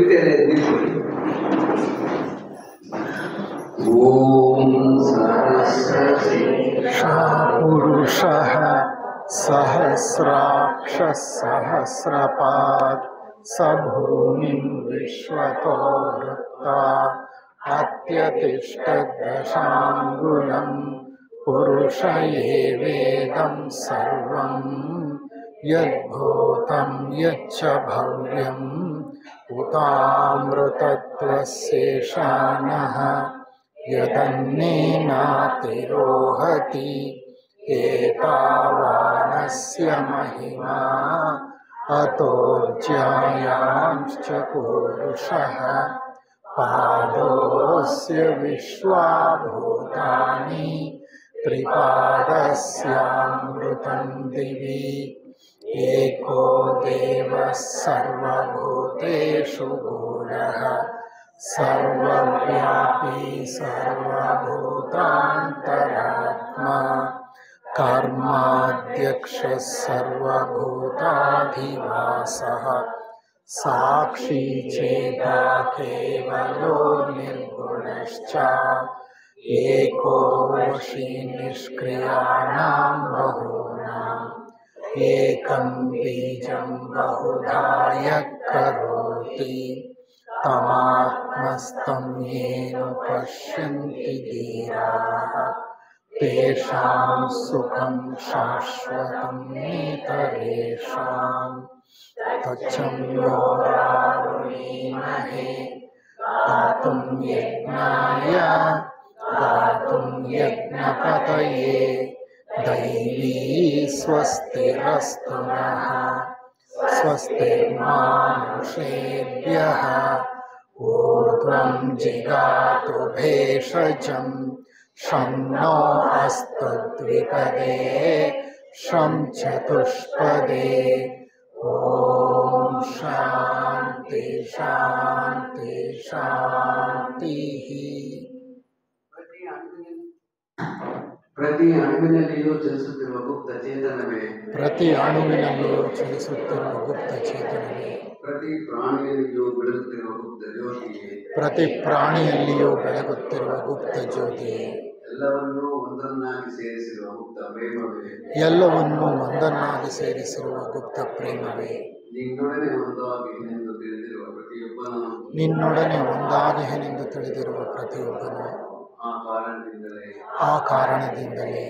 ದಯವಿಟ್ಟು ನಿಂತ್ಕೊಳ್ಳಿ. ಓಂ ಸಹಸ್ರಶೀರ್ಷ ಪುರುಷಃ ಸಹಸ್ರಾಕ್ಷ ಸಹಸ್ರಪಾತ್ ಸ ಭೂಮಿಂ ವಿಶ್ವತೋ ವೃತ್ತ ಅತ್ಯತಿಷ್ಠದಶಾಂಗುಲಂ ಪುರುಷ ಏವೇದಂ ಸರ್ವಂ ಯದ್ಭೂತಂ ಯಚ್ಚ ಭವ್ಯಂ ಉತಾಮೃತತ್ವಸ್ಯೇಷಾನಃ ಯದನ್ನೇನಾತಿರೋಹತಿ ಏತಾವಾನಸ್ಯ ಮಹಿಮಾ ಅತೋಜ್ಯಾಯಾಂಶ್ಚ ಪುರುಷಃ ಪಾದೋಸ್ಯ ವಿಶ್ವಾಭೂತಾನಿ ತ್ರಿಪಾದಸ್ಯಾಮೃತಂ ದಿವಿ ಏಕೋ ದೇವಃ ಸರ್ವಭೂತೇಷು ಗೂಢಃ ಸರ್ವವ್ಯಾಪಿ ಸರ್ವಭೂತಾಂತರಾತ್ಮ ಕರ್ಮಾಧ್ಯಕ್ಷ ಸರ್ವಭೂತಾಧಿವಾಸಃ ಸಾಕ್ಷಿ ಚೇತ ಕೇವಲೋ ನಿರ್ಗುಣಶ್ಚ ಏಕೋ ವಶಿ ನಿಷ್ಕ್ರಿಯಾಣಾಂ ಬಹೂನಾಂ ಏಕಂ ಬೀಜಂ ಬಹುಧಾ ಯಃ ಕರೋತಿ ತಮಾತ್ಮಸ್ಥಂ ಯೇನ ಪಶ್ಯಂತಿ ಧೀರಾಃ ತೇಷಾಂ ಸುಖಂ ಶಾಶ್ವತಂ ನೇತರೇಷಾಂ ತಚ್ಚಂ ಯೋರಾವೃಣೀಮಹೇ ಗಾತುಂ ಯಜ್ಞಾಯ ಗಾತುಂ ಯಜ್ಞಪತಯೇ ದೈವೀ ಸ್ವಸ್ತಿರಸ್ತು ನಃ ಸ್ವಸ್ತಿರ್ಮಾನುಷೇಭ್ಯಃ ಊರ್ಧ್ವಂ ಜಿಗಾತು ಭೇಷಜಂ ಶಂ ನೋ ಅಸ್ತು ದ್ವಿಪದೇ ಶಂ ಚತುಷ್ಪದೇ ಓಂ ಶಾಂತಿ ಶಾಂತಿ ಶಾಂತಿ. ಪ್ರತಿ ಅಣುವಿನಲ್ಲಿಯೂ ಚಲಿಸುತ್ತಿರುವ ಗುಪ್ತ ಚೇತನವೇ, ಪ್ರತಿ ಅಣುವಿನಲ್ಲಿಯೂ ಚಲಿಸುತ್ತಿರುವ ಗುಪ್ತ ಚೇತನವೇ, ಪ್ರತಿ ಪ್ರಾಣಿಯಲ್ಲಿಯೂ ಬೆಳಗುತ್ತಿರುವ ಗುಪ್ತ ಜ್ಯೋತಿಯೇ, ಪ್ರತಿ ಪ್ರಾಣಿಯಲ್ಲಿಯೂ ಬೆಳಗುತ್ತಿರುವ ಗುಪ್ತ ಜ್ಯೋತಿಯೇ, ಎಲ್ಲವನ್ನೂ ಒಂದನ್ನಾಗಿ ಸೇರಿಸಿರುವ ಗುಪ್ತ ಪ್ರೇಮವೇ, ಎಲ್ಲವನ್ನೂ ಒಂದನ್ನಾಗಿ ಸೇರಿಸಿರುವ ಗುಪ್ತ ಪ್ರೇಮವೇ, ನಿನ್ನೊಡನೆ ಒಂದಾಗಿನೆಂದು ತಿಳಿದಿರುವ ಪ್ರತಿಯೊಬ್ಬನು, ನಿನ್ನೊಡನೆ ಒಂದಾಗಿಹೆನೆಂದು ತಿಳಿದಿರುವ ಪ್ರತಿಯೊಬ್ಬನು ಆ ಕಾರಣದಿಂದಲೇ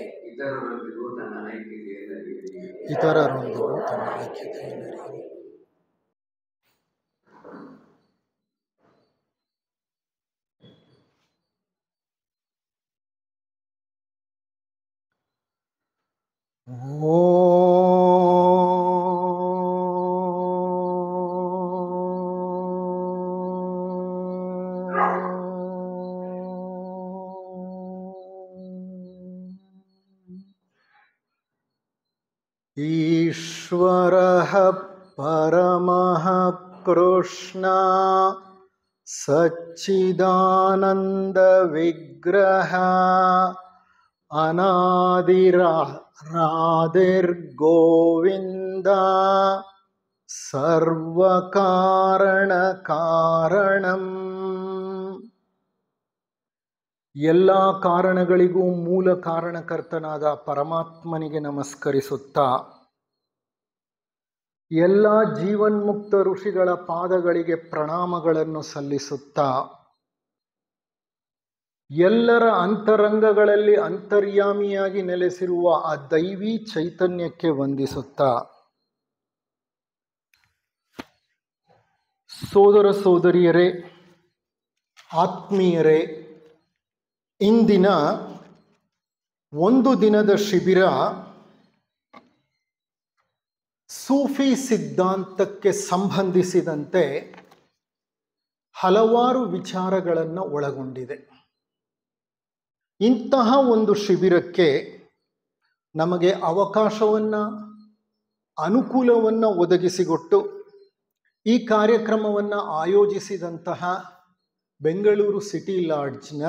ಇತರರೊಂದಿಗೂ ತನ್ನ ಐಕ್ಯತೆಯನ್ನು ಈಶ್ವರಃ ಪರಮಃ ಕೃಷ್ಣ ಸಚ್ಚಿದಾನಂದ ವಿಗ್ರಹ ಅನಾದಿರಾದಿರ್ಗೋವಿಂದ ಸರ್ವಕಾರಣ ಕಾರಣಂ. ಎಲ್ಲ ಕಾರಣಗಳಿಗೂ ಮೂಲ ಕಾರಣಕರ್ತನಾದ ಪರಮಾತ್ಮನಿಗೆ ನಮಸ್ಕರಿಸುತ್ತಾ, ಎಲ್ಲ ಜೀವನ್ಮುಕ್ತ ಋಷಿಗಳ ಪಾದಗಳಿಗೆ ಪ್ರಣಾಮಗಳನ್ನು ಸಲ್ಲಿಸುತ್ತಾ, ಎಲ್ಲರ ಅಂತರಂಗಗಳಲ್ಲಿ ಅಂತರ್ಯಾಮಿಯಾಗಿ ನೆಲೆಸಿರುವ ಆ ದೈವಿ ಚೈತನ್ಯಕ್ಕೆ ವಂದಿಸುತ್ತಾ, ಸೋದರ ಸೋದರಿಯರೇ, ಆತ್ಮೀಯರೇ, ಇಂದಿನ ಒಂದು ದಿನದ ಶಿಬಿರ ಸೂಫಿ ಸಿದ್ಧಾಂತಕ್ಕೆ ಸಂಬಂಧಿಸಿದಂತೆ ಹಲವಾರು ವಿಚಾರಗಳನ್ನು ಒಳಗೊಂಡಿದೆ. ಇಂತಹ ಒಂದು ಶಿಬಿರಕ್ಕೆ ನಮಗೆ ಅವಕಾಶವನ್ನು, ಅನುಕೂಲವನ್ನು ಒದಗಿಸಿಕೊಟ್ಟು ಈ ಕಾರ್ಯಕ್ರಮವನ್ನು ಆಯೋಜಿಸಿದಂತಹ ಬೆಂಗಳೂರು ಸಿಟಿ ಲಾಡ್ಜ್ನ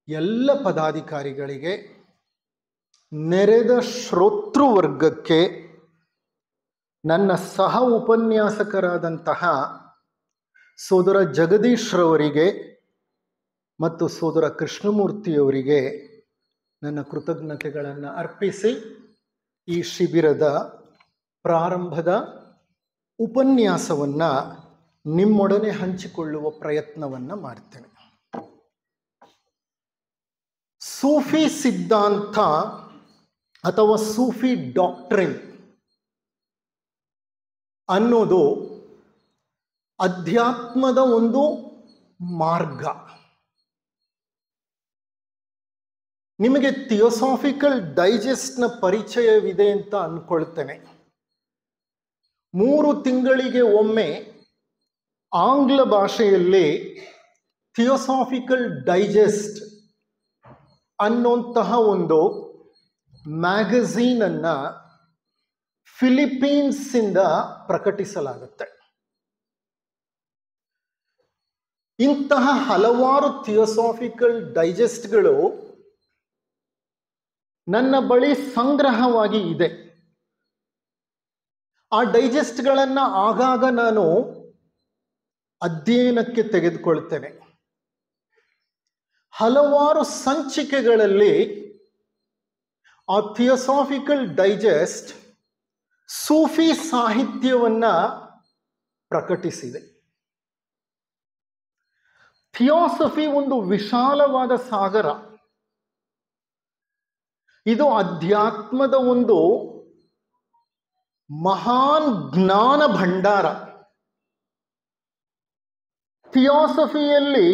ಎಲ್ಲ ಪದಾಧಿಕಾರಿಗಳಿಗೆ, ನೆರೆದ ಶ್ರೋತೃವರ್ಗಕ್ಕೆ, ನನ್ನ ಸಹ ಉಪನ್ಯಾಸಕರಾದಂತಹ ಸೋದರ ಜಗದೀಶ್ರವರಿಗೆ ಮತ್ತು ಸೋದರ ಕೃಷ್ಣಮೂರ್ತಿಯವರಿಗೆ ನನ್ನ ಕೃತಜ್ಞತೆಗಳನ್ನು ಅರ್ಪಿಸಿ ಈ ಶಿಬಿರದ ಪ್ರಾರಂಭದ ಉಪನ್ಯಾಸವನ್ನು ನಿಮ್ಮೊಡನೆ ಹಂಚಿಕೊಳ್ಳುವ ಪ್ರಯತ್ನವನ್ನು ಮಾಡ್ತೇನೆ. ಸೂಫಿ ಸಿದ್ಧಾಂತ ಅಥವಾ ಸೂಫಿ ಡಾಕ್ಟ್ರಿನ್ ಅನ್ನೋದು ಅಧ್ಯಾತ್ಮದ ಒಂದು ಮಾರ್ಗ. ನಿಮಗೆ ಥಿಯೋಸಾಫಿಕಲ್ ಡೈಜೆಸ್ಟ್ನ ಪರಿಚಯವಿದೆ ಅಂತ ಅಂದ್ಕೊಳ್ತೇನೆ. 3 ತಿಂಗಳಿಗೆ ಒಮ್ಮೆ ಆಂಗ್ಲ ಭಾಷೆಯಲ್ಲಿ ಥಿಯೋಸಾಫಿಕಲ್ ಡೈಜೆಸ್ಟ್ ಅನ್ನುವಂತಹ ಒಂದು ಮ್ಯಾಗಝೀನನ್ನು ಫಿಲಿಪೀನ್ಸಿಂದ ಪ್ರಕಟಿಸಲಾಗುತ್ತೆ. ಇಂತಹ ಹಲವಾರು ಥಿಯೋಸಾಫಿಕಲ್ ಡೈಜೆಸ್ಟ್ಗಳು ನನ್ನ ಬಳಿ ಸಂಗ್ರಹವಾಗಿ ಇದೆ. ಆ ಡೈಜೆಸ್ಟ್ಗಳನ್ನು ಆಗಾಗ ನಾನು ಅಧ್ಯಯನಕ್ಕೆ ತೆಗೆದುಕೊಳ್ತೇನೆ. ಹಲವಾರು ಸಂಚಿಕೆಗಳಲ್ಲಿ ಆ ಥಿಯೋಸಾಫಿಕಲ್ ಡೈಜೆಸ್ಟ್ ಸೂಫಿ ಸಾಹಿತ್ಯವನ್ನು ಪ್ರಕಟಿಸಿದೆ. ಥಿಯೋಸಫಿ ಒಂದು ವಿಶಾಲವಾದ ಸಾಗರ. ಇದು ಅಧ್ಯಾತ್ಮದ ಒಂದು ಮಹಾನ್ ಜ್ಞಾನ ಭಂಡಾರ. ಥಿಯೋಸಫಿಯಲ್ಲಿ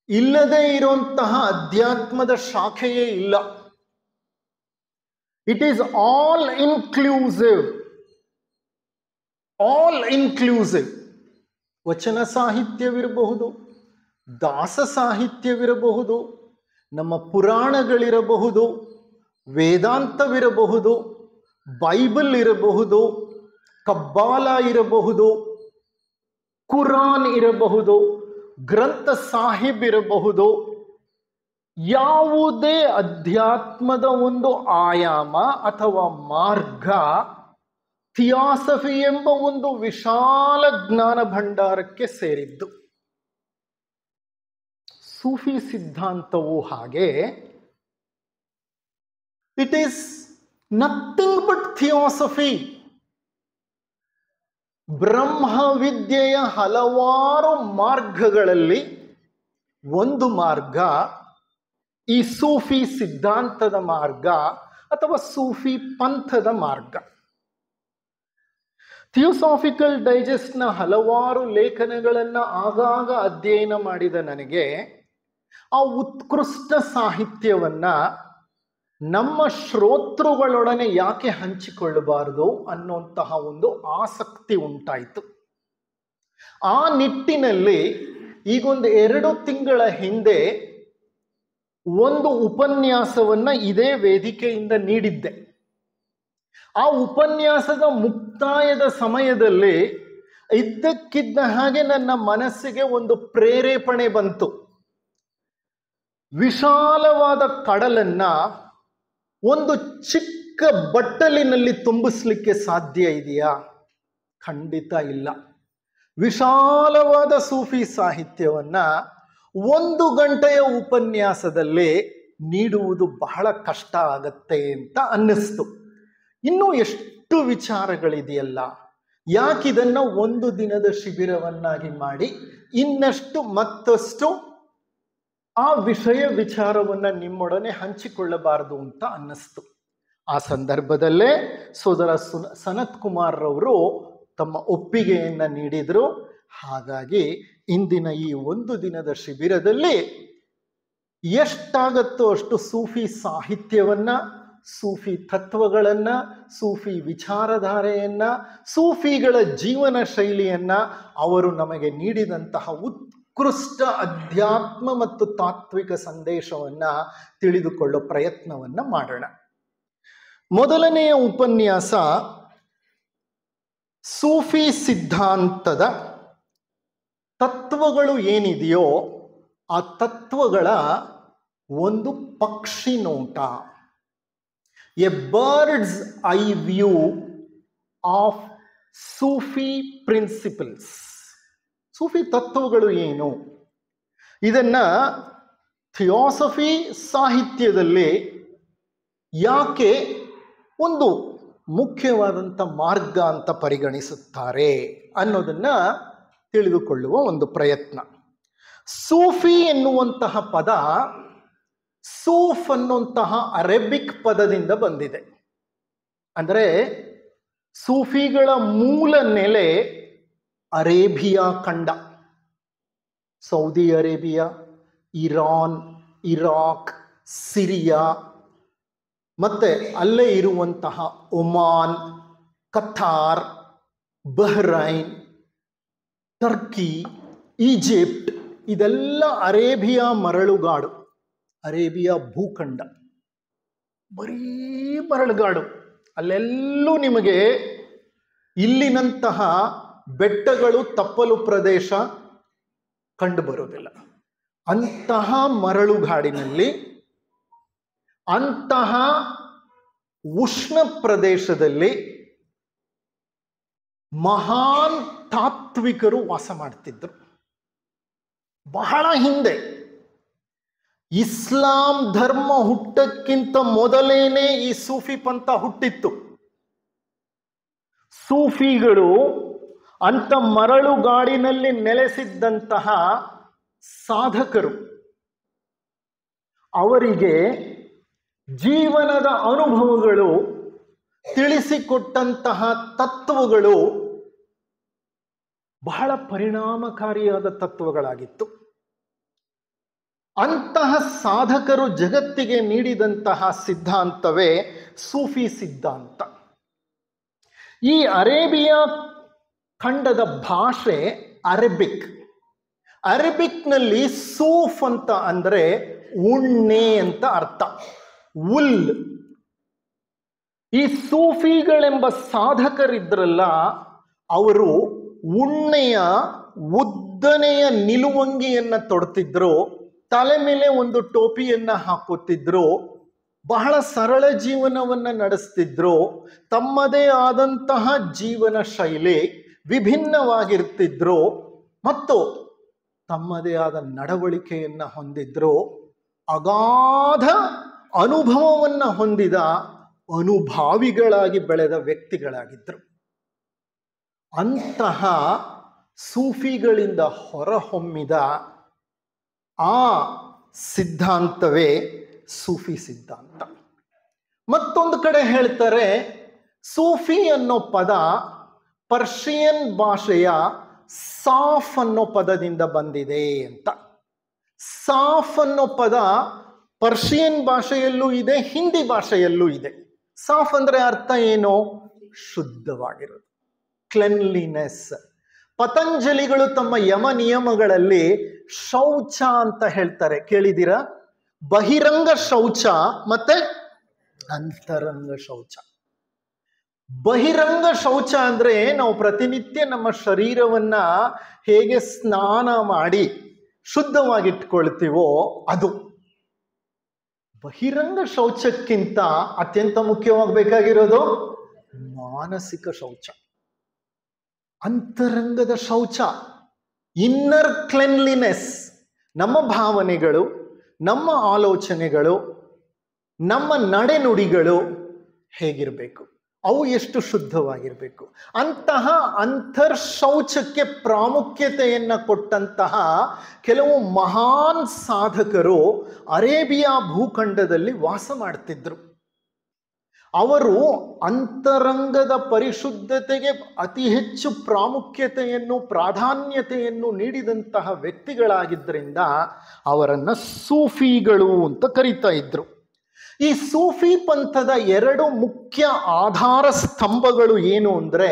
ಇಲ್ಲದೆ ಇರುವಂತಹ ಅಧ್ಯಾತ್ಮದ ಶಾಖೆಯೇ ಇಲ್ಲ. It is all inclusive. All inclusive. ವಚನ ಸಾಹಿತ್ಯವಿರಬಹುದು, ದಾಸ ಸಾಹಿತ್ಯವಿರಬಹುದು, ನಮ್ಮ ಪುರಾಣಗಳಿರಬಹುದು, ವೇದಾಂತವಿರಬಹುದು, ಬೈಬಲ್ ಇರಬಹುದು, ಕಬ್ಬಾಲ ಇರಬಹುದು, ಕುರಾನ್ ಇರಬಹುದು, ಗ್ರಂಥ ಸಾಹಿಬ್ ಇರಬಹುದು. ಯಾವುದೇ ಅಧ್ಯಾತ್ಮದ ಒಂದು ಆಯಾಮ ಅಥವಾ ಮಾರ್ಗ ಥಿಯಾಸಫಿ ಎಂಬ ಒಂದು ವಿಶಾಲ ಜ್ಞಾನ ಭಂಡಾರಕ್ಕೆ ಸೇರಿದ್ದು. ಸೂಫಿ ಸಿದ್ಧಾಂತವು ಹಾಗೆ. It is nothing but theosophy. ಬ್ರಹ್ಮವಿದ್ಯೆಯ ಹಲವಾರು ಮಾರ್ಗಗಳಲ್ಲಿ ಒಂದು ಮಾರ್ಗ ಈ ಸೂಫಿ ಸಿದ್ಧಾಂತದ ಮಾರ್ಗ ಅಥವಾ ಸೂಫಿ ಪಂಥದ ಮಾರ್ಗ. ಥಿಯೋಸಾಫಿಕಲ್ ಡೈಜೆಸ್ಟ್ನ ಹಲವಾರು ಲೇಖನಗಳನ್ನು ಆಗಾಗ ಅಧ್ಯಯನ ಮಾಡಿದ ನನಗೆ ಆ ಉತ್ಕೃಷ್ಟ ಸಾಹಿತ್ಯವನ್ನು ನಮ್ಮ ಶ್ರೋತೃಗಳೊಡನೆ ಯಾಕೆ ಹಂಚಿಕೊಳ್ಳಬಾರದು ಅನ್ನುವಂತಹ ಒಂದು ಆಸಕ್ತಿ ಉಂಟಾಯಿತು. ಆ ನಿಟ್ಟಿನಲ್ಲಿ ಈಗೊಂದು 2 ತಿಂಗಳ ಹಿಂದೆ ಒಂದು ಉಪನ್ಯಾಸವನ್ನು ಇದೇ ವೇದಿಕೆಯಿಂದ ನೀಡಿದ್ದೆ. ಆ ಉಪನ್ಯಾಸದ ಮುಕ್ತಾಯದ ಸಮಯದಲ್ಲಿ ಇದ್ದಕ್ಕಿದ್ದ ಹಾಗೆ ನನ್ನ ಮನಸ್ಸಿಗೆ ಒಂದು ಪ್ರೇರೇಪಣೆ ಬಂತು. ವಿಶಾಲವಾದ ಕಡಲನ್ನ ಒಂದು ಚಿಕ್ಕ ಬಟ್ಟಲಿನಲ್ಲಿ ತುಂಬಿಸ್ಲಿಕ್ಕೆ ಸಾಧ್ಯ ಇದೆಯಾ? ಖಂಡಿತ ಇಲ್ಲ. ವಿಶಾಲವಾದ ಸೂಫಿ ಸಾಹಿತ್ಯವನ್ನ 1 ಗಂಟೆಯ ಉಪನ್ಯಾಸದಲ್ಲಿ ನೀಡುವುದು ಬಹಳ ಕಷ್ಟ ಆಗತ್ತೆ ಅಂತ ಅನ್ನಿಸ್ತು. ಇನ್ನೂ ಎಷ್ಟು ವಿಚಾರಗಳಿದೆಯಲ್ಲ, ಯಾಕಿದನ್ನ 1 ದಿನದ ಶಿಬಿರವನ್ನಾಗಿ ಮಾಡಿ ಇನ್ನಷ್ಟು ಮತ್ತಷ್ಟು ಆ ವಿಚಾರವನ್ನ ನಿಮ್ಮೊಡನೆ ಹಂಚಿಕೊಳ್ಳಬಾರದು ಅಂತ ಅನ್ನಿಸ್ತು. ಆ ಸಂದರ್ಭದಲ್ಲೇ ಸೋದರ ಸನತ್ ಕುಮಾರ್ ರವರು ತಮ್ಮ ಒಪ್ಪಿಗೆಯನ್ನ ನೀಡಿದರು. ಹಾಗಾಗಿ ಇಂದಿನ ಈ 1 ದಿನದ ಶಿಬಿರದಲ್ಲಿ ಎಷ್ಟಾಗತ್ತೋ ಅಷ್ಟು ಸೂಫಿ ಸಾಹಿತ್ಯವನ್ನ, ಸೂಫಿ ತತ್ವಗಳನ್ನ, ಸೂಫಿ ವಿಚಾರಧಾರೆಯನ್ನ, ಸೂಫಿಗಳ ಜೀವನ ಶೈಲಿಯನ್ನ, ಅವರು ನಮಗೆ ನೀಡಿದಂತಹ ಉತ್ಕೃಷ್ಟ ಅಧ್ಯಾತ್ಮ ಮತ್ತು ತಾತ್ವಿಕ ಸಂದೇಶವನ್ನ ತಿಳಿದುಕೊಳ್ಳೋ ಪ್ರಯತ್ನವನ್ನ ಮಾಡೋಣ. ಮೊದಲನೆಯ ಉಪನ್ಯಾಸ ಸೂಫಿ ಸಿದ್ಧಾಂತದ ತತ್ವಗಳು ಏನಿದೆಯೋ ಆ ತತ್ವಗಳ ಒಂದು ಪಕ್ಷಿ ನೋಟ, a bird's eye view of Sufi principles. Sufi ತತ್ವಗಳು ಏನು? ಇದನ್ನ ಥಿಯಾಸಫಿ ಸಾಹಿತ್ಯದಲ್ಲಿ ಯಾಕೆ ಒಂದು ಮುಖ್ಯವಾದಂಥ ಮಾರ್ಗ ಅಂತ ಪರಿಗಣಿಸುತ್ತಾರೆ ಅನ್ನೋದನ್ನ ತಿಳಿದುಕೊಳ್ಳುವ ಒಂದು ಪ್ರಯತ್ನ. ಸೂಫಿ ಎನ್ನುವಂತಹ ಪದ ಸೂಫ್ ಅನ್ನುವಂತಹ ಅರೇಬಿಕ್ ಪದದಿಂದ ಬಂದಿದೆ. ಅಂದರೆ ಸೂಫಿಗಳ ಮೂಲ ನೆಲೆ ಅರೇಬಿಯಾ ಖಂಡ, Saudi Arabia, Iran, Iraq, Syria, ಮತ್ತೆ ಅಲ್ಲೇ ಇರುವಂತಹ Oman, Qatar, Bahrain, Turkey, Egypt, ಇದೆಲ್ಲ ಅರೇಬಿಯಾ ಮರಳುಗಾಡು, ಅರೇಬಿಯಾ ಭೂಖಂಡ, ಬರೀ ಮರಳುಗಾಡು. ಅಲ್ಲೆಲ್ಲೂ ನಿಮಗೆ ಇಲ್ಲಿನಂತಹ ಬೆಟ್ಟಗಳು, ತಪ್ಪಲು ಪ್ರದೇಶ ಕಂಡು ಬರೋದಿಲ್ಲ. ಅಂತಹ ಮರಳುಗಾಡಿನಲ್ಲಿ, ಅಂತಹ ಉಷ್ಣ ಪ್ರದೇಶದಲ್ಲಿ ಮಹಾನ್ ತಾತ್ವಿಕರು ವಾಸ ಮಾಡ್ತಿದ್ರು. ಬಹಳ ಹಿಂದೆ, ಇಸ್ಲಾಂ ಧರ್ಮ ಹುಟ್ಟಕ್ಕಿಂತ ಮೊದಲೇನೆ ಈ ಸೂಫಿ ಪಂಥ ಹುಟ್ಟಿತ್ತು. ಸೂಫಿಗಳು ಅಂತ ಮರಳುಗಾಡಿನಲ್ಲಿ ನೆಲೆಸಿದ್ದಂತಹ ಸಾಧಕರು, ಅವರಿಗೆ ಜೀವನದ ಅನುಭವಗಳು, ತಿಳಿಸಿಕೊಟ್ಟಂತಹ ತತ್ವಗಳು ಬಹಳ ಪರಿಣಾಮಕಾರಿಯಾದ ತತ್ವಗಳಾಗಿತ್ತು. ಅಂತಹ ಸಾಧಕರು ಜಗತ್ತಿಗೆ ನೀಡಿದಂತಹ ಸಿದ್ಧಾಂತವೇ ಸೂಫಿ ಸಿದ್ಧಾಂತ. ಈ ಅರೇಬಿಯಾ ಖಂಡದ ಭಾಷೆ ಅರೇಬಿಕ್. ಅರೇಬಿಕ್ನಲ್ಲಿ ಸೂಫ್ ಅಂತ ಅಂದರೆ ಉಣ್ಣೆ ಅಂತ ಅರ್ಥ, ಉಲ್. ಈ ಸೂಫಿಗಳೆಂಬ ಸಾಧಕರಿದ್ರಲ್ಲ, ಅವರು ಉಣ್ಣೆಯ ಉದ್ದನೆಯ ನಿಲುವಂಗಿಯನ್ನ ತೊಡ್ತಿದ್ರು, ತಲೆ ಮೇಲೆ ಒಂದು ಟೋಪಿಯನ್ನ ಹಾಕುತ್ತಿದ್ರು, ಬಹಳ ಸರಳ ಜೀವನವನ್ನ ನಡೆಸ್ತಿದ್ರು. ತಮ್ಮದೇ ಆದಂತಹ ಜೀವನ ಶೈಲಿ ವಿಭಿನ್ನವಾಗಿರ್ತಿದ್ರು ಮತ್ತು ತಮ್ಮದೇ ಆದ ನಡವಳಿಕೆಯನ್ನ ಹೊಂದಿದ್ರು. ಅಗಾಧ ಅನುಭವವನ್ನ ಹೊಂದಿದ ಅನುಭಾವಿಗಳಾಗಿ ಬೆಳೆದ ವ್ಯಕ್ತಿಗಳಾಗಿದ್ರು. ಅಂತಹ ಸೂಫಿಗಳಿಂದ ಹೊರಹೊಮ್ಮಿದ ಆ ಸಿದ್ಧಾಂತವೇ ಸೂಫಿ ಸಿದ್ಧಾಂತ. ಮತ್ತೊಂದು ಕಡೆ ಹೇಳ್ತಾರೆ, ಸೂಫಿ ಅನ್ನೋ ಪದ ಪರ್ಷಿಯನ್ ಭಾಷೆಯ ಸಾಫ್ ಅನ್ನೋ ಪದದಿಂದ ಬಂದಿದೆ ಅಂತ. ಸಾಫ್ ಅನ್ನೋ ಪದ ಪರ್ಷಿಯನ್ ಭಾಷೆಯಲ್ಲೂ ಇದೆ, ಹಿಂದಿ ಭಾಷೆಯಲ್ಲೂ ಇದೆ. ಸಾಫ್ ಅಂದ್ರೆ ಅರ್ಥ ಏನು? ಶುದ್ಧವಾಗಿರೋದು, ಕ್ಲೆನ್ಲಿನೆಸ್. ಪತಂಜಲಿಗಳು ತಮ್ಮ ಯಮ ನಿಯಮಗಳಲ್ಲಿ ಶೌಚ ಅಂತ ಹೇಳ್ತಾರೆ, ಕೇಳಿದಿರಾ? ಬಹಿರಂಗ ಶೌಚ ಮತ್ತೆ ಅಂತರಂಗ ಶೌಚ. ಬಹಿರಂಗ ಶೌಚ ಅಂದ್ರೆ ನಾವು ಪ್ರತಿನಿತ್ಯ ನಮ್ಮ ಶರೀರವನ್ನ ಹೇಗೆ ಸ್ನಾನ ಮಾಡಿ ಶುದ್ಧವಾಗಿಟ್ಕೊಳ್ತೀವೋ ಅದು. ಬಹಿರಂಗ ಶೌಚಕ್ಕಿಂತ ಅತ್ಯಂತ ಮುಖ್ಯವಾಗಬೇಕಾಗಿರೋದು ಮಾನಸಿಕ ಶೌಚ, ಅಂತರಂಗದ ಶೌಚ, ಇನ್ನರ್ ಕ್ಲೆನ್ಲಿನೆಸ್. ನಮ್ಮ ಭಾವನೆಗಳು, ನಮ್ಮ ಆಲೋಚನೆಗಳು, ನಮ್ಮ ನಡೆನುಡಿಗಳು ಹೇಗಿರಬೇಕು, ಅವು ಎಷ್ಟು ಶುದ್ಧವಾಗಿರಬೇಕು. ಅಂತಹ ಅಂತರ್ಶೌಚಕ್ಕೆ ಪ್ರಾಮುಖ್ಯತೆಯನ್ನು ಕೊಟ್ಟಂತಹ ಕೆಲವು ಮಹಾನ್ ಸಾಧಕರು ಅರೇಬಿಯಾ ಭೂಖಂಡದಲ್ಲಿ ವಾಸ ಮಾಡ್ತಿದ್ರು. ಅವರು ಅಂತರಂಗದ ಪರಿಶುದ್ಧತೆಗೆ ಅತಿ ಹೆಚ್ಚು ಪ್ರಾಮುಖ್ಯತೆಯನ್ನು, ಪ್ರಾಧಾನ್ಯತೆಯನ್ನು ನೀಡಿದಂತಹ ವ್ಯಕ್ತಿಗಳಾಗಿದ್ದರಿಂದ ಅವರನ್ನು ಸೂಫಿಗಳು ಅಂತ ಕರೀತಾ ಇದ್ರು. ಈ ಸೂಫಿ ಪಂಥದ ಎರಡು ಮುಖ್ಯ ಆಧಾರ ಸ್ತಂಭಗಳು ಏನು ಅಂದರೆ,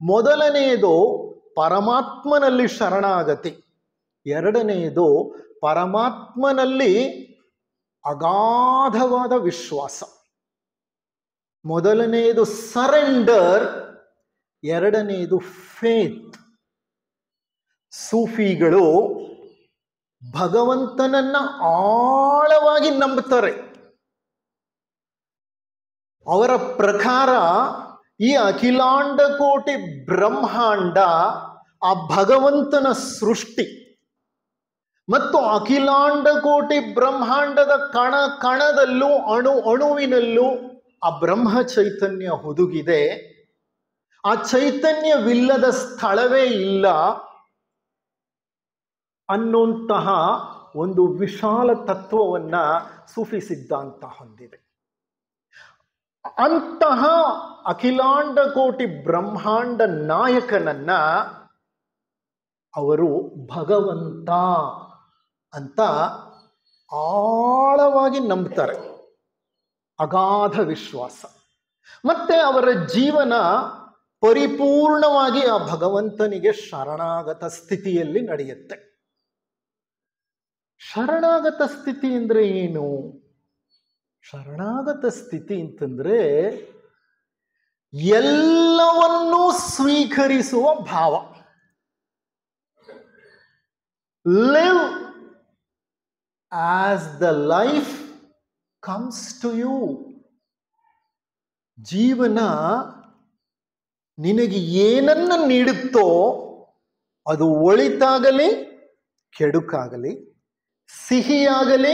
ಮೊದಲನೆಯದು ಪರಮಾತ್ಮನಲ್ಲಿ ಶರಣಾಗತಿ, ಎರಡನೆಯದು ಪರಮಾತ್ಮನಲ್ಲಿ ಅಗಾಧವಾದ ವಿಶ್ವಾಸ. ಮೊದಲನೆಯದು ಸರೆಂಡರ್, ಎರಡನೆಯದು ಫೇತ್. ಸೂಫಿಗಳು ಭಗವಂತನನ್ನ ಆಳವಾಗಿ ನಂಬುತ್ತಾರೆ. ಅವರ ಪ್ರಕಾರ ಈ ಅಖಿಲಾಂಡ ಕೋಟಿ ಬ್ರಹ್ಮಾಂಡ ಆ ಭಗವಂತನ ಸೃಷ್ಟಿ ಮತ್ತು ಅಖಿಲಾಂಡ ಕೋಟಿ ಬ್ರಹ್ಮಾಂಡದ ಕಣ ಕಣದಲ್ಲೂ ಅಣುವಿನಲ್ಲೂ ಆ ಬ್ರಹ್ಮ ಚೈತನ್ಯ ಹುದುಗಿದೆ. ಆ ಚೈತನ್ಯವಿಲ್ಲದ ಸ್ಥಳವೇ ಇಲ್ಲ ಅನ್ನುವಂತಹ ಒಂದು ವಿಶಾಲ ತತ್ವವನ್ನ ಸೂಫಿ ಸಿದ್ಧಾಂತ ಹೊಂದಿದೆ. ಅಂತಹ ಅಖಿಲಾಂಡ ಕೋಟಿ ಬ್ರಹ್ಮಾಂಡ ನಾಯಕನನ್ನ ಅವರು ಭಗವಂತ ಅಂತ ಆಳವಾಗಿ ನಂಬ್ತಾರೆ. ಅಗಾಧ ವಿಶ್ವಾಸ. ಮತ್ತೆ ಅವರ ಜೀವನ ಪರಿಪೂರ್ಣವಾಗಿ ಆ ಭಗವಂತನಿಗೆ ಶರಣಾಗತ ಸ್ಥಿತಿಯಲ್ಲಿ ನಡೆಯುತ್ತೆ. ಶರಣಾಗತ ಸ್ಥಿತಿ ಅಂದ್ರೆ ಏನು? ಶರಣಾಗತ ಸ್ಥಿತಿ ಅಂತಂದ್ರೆ ಎಲ್ಲವನ್ನೂ ಸ್ವೀಕರಿಸುವ ಭಾವ. Live as the life comes to you. ಜೀವನ ನಿನಗೆ ಏನನ್ನ ನೀಡುತ್ತೋ ಅದು ಒಳಿತಾಗಲಿ ಕೆಡುಕಾಗಲಿ, ಸಿಹಿಯಾಗಲಿ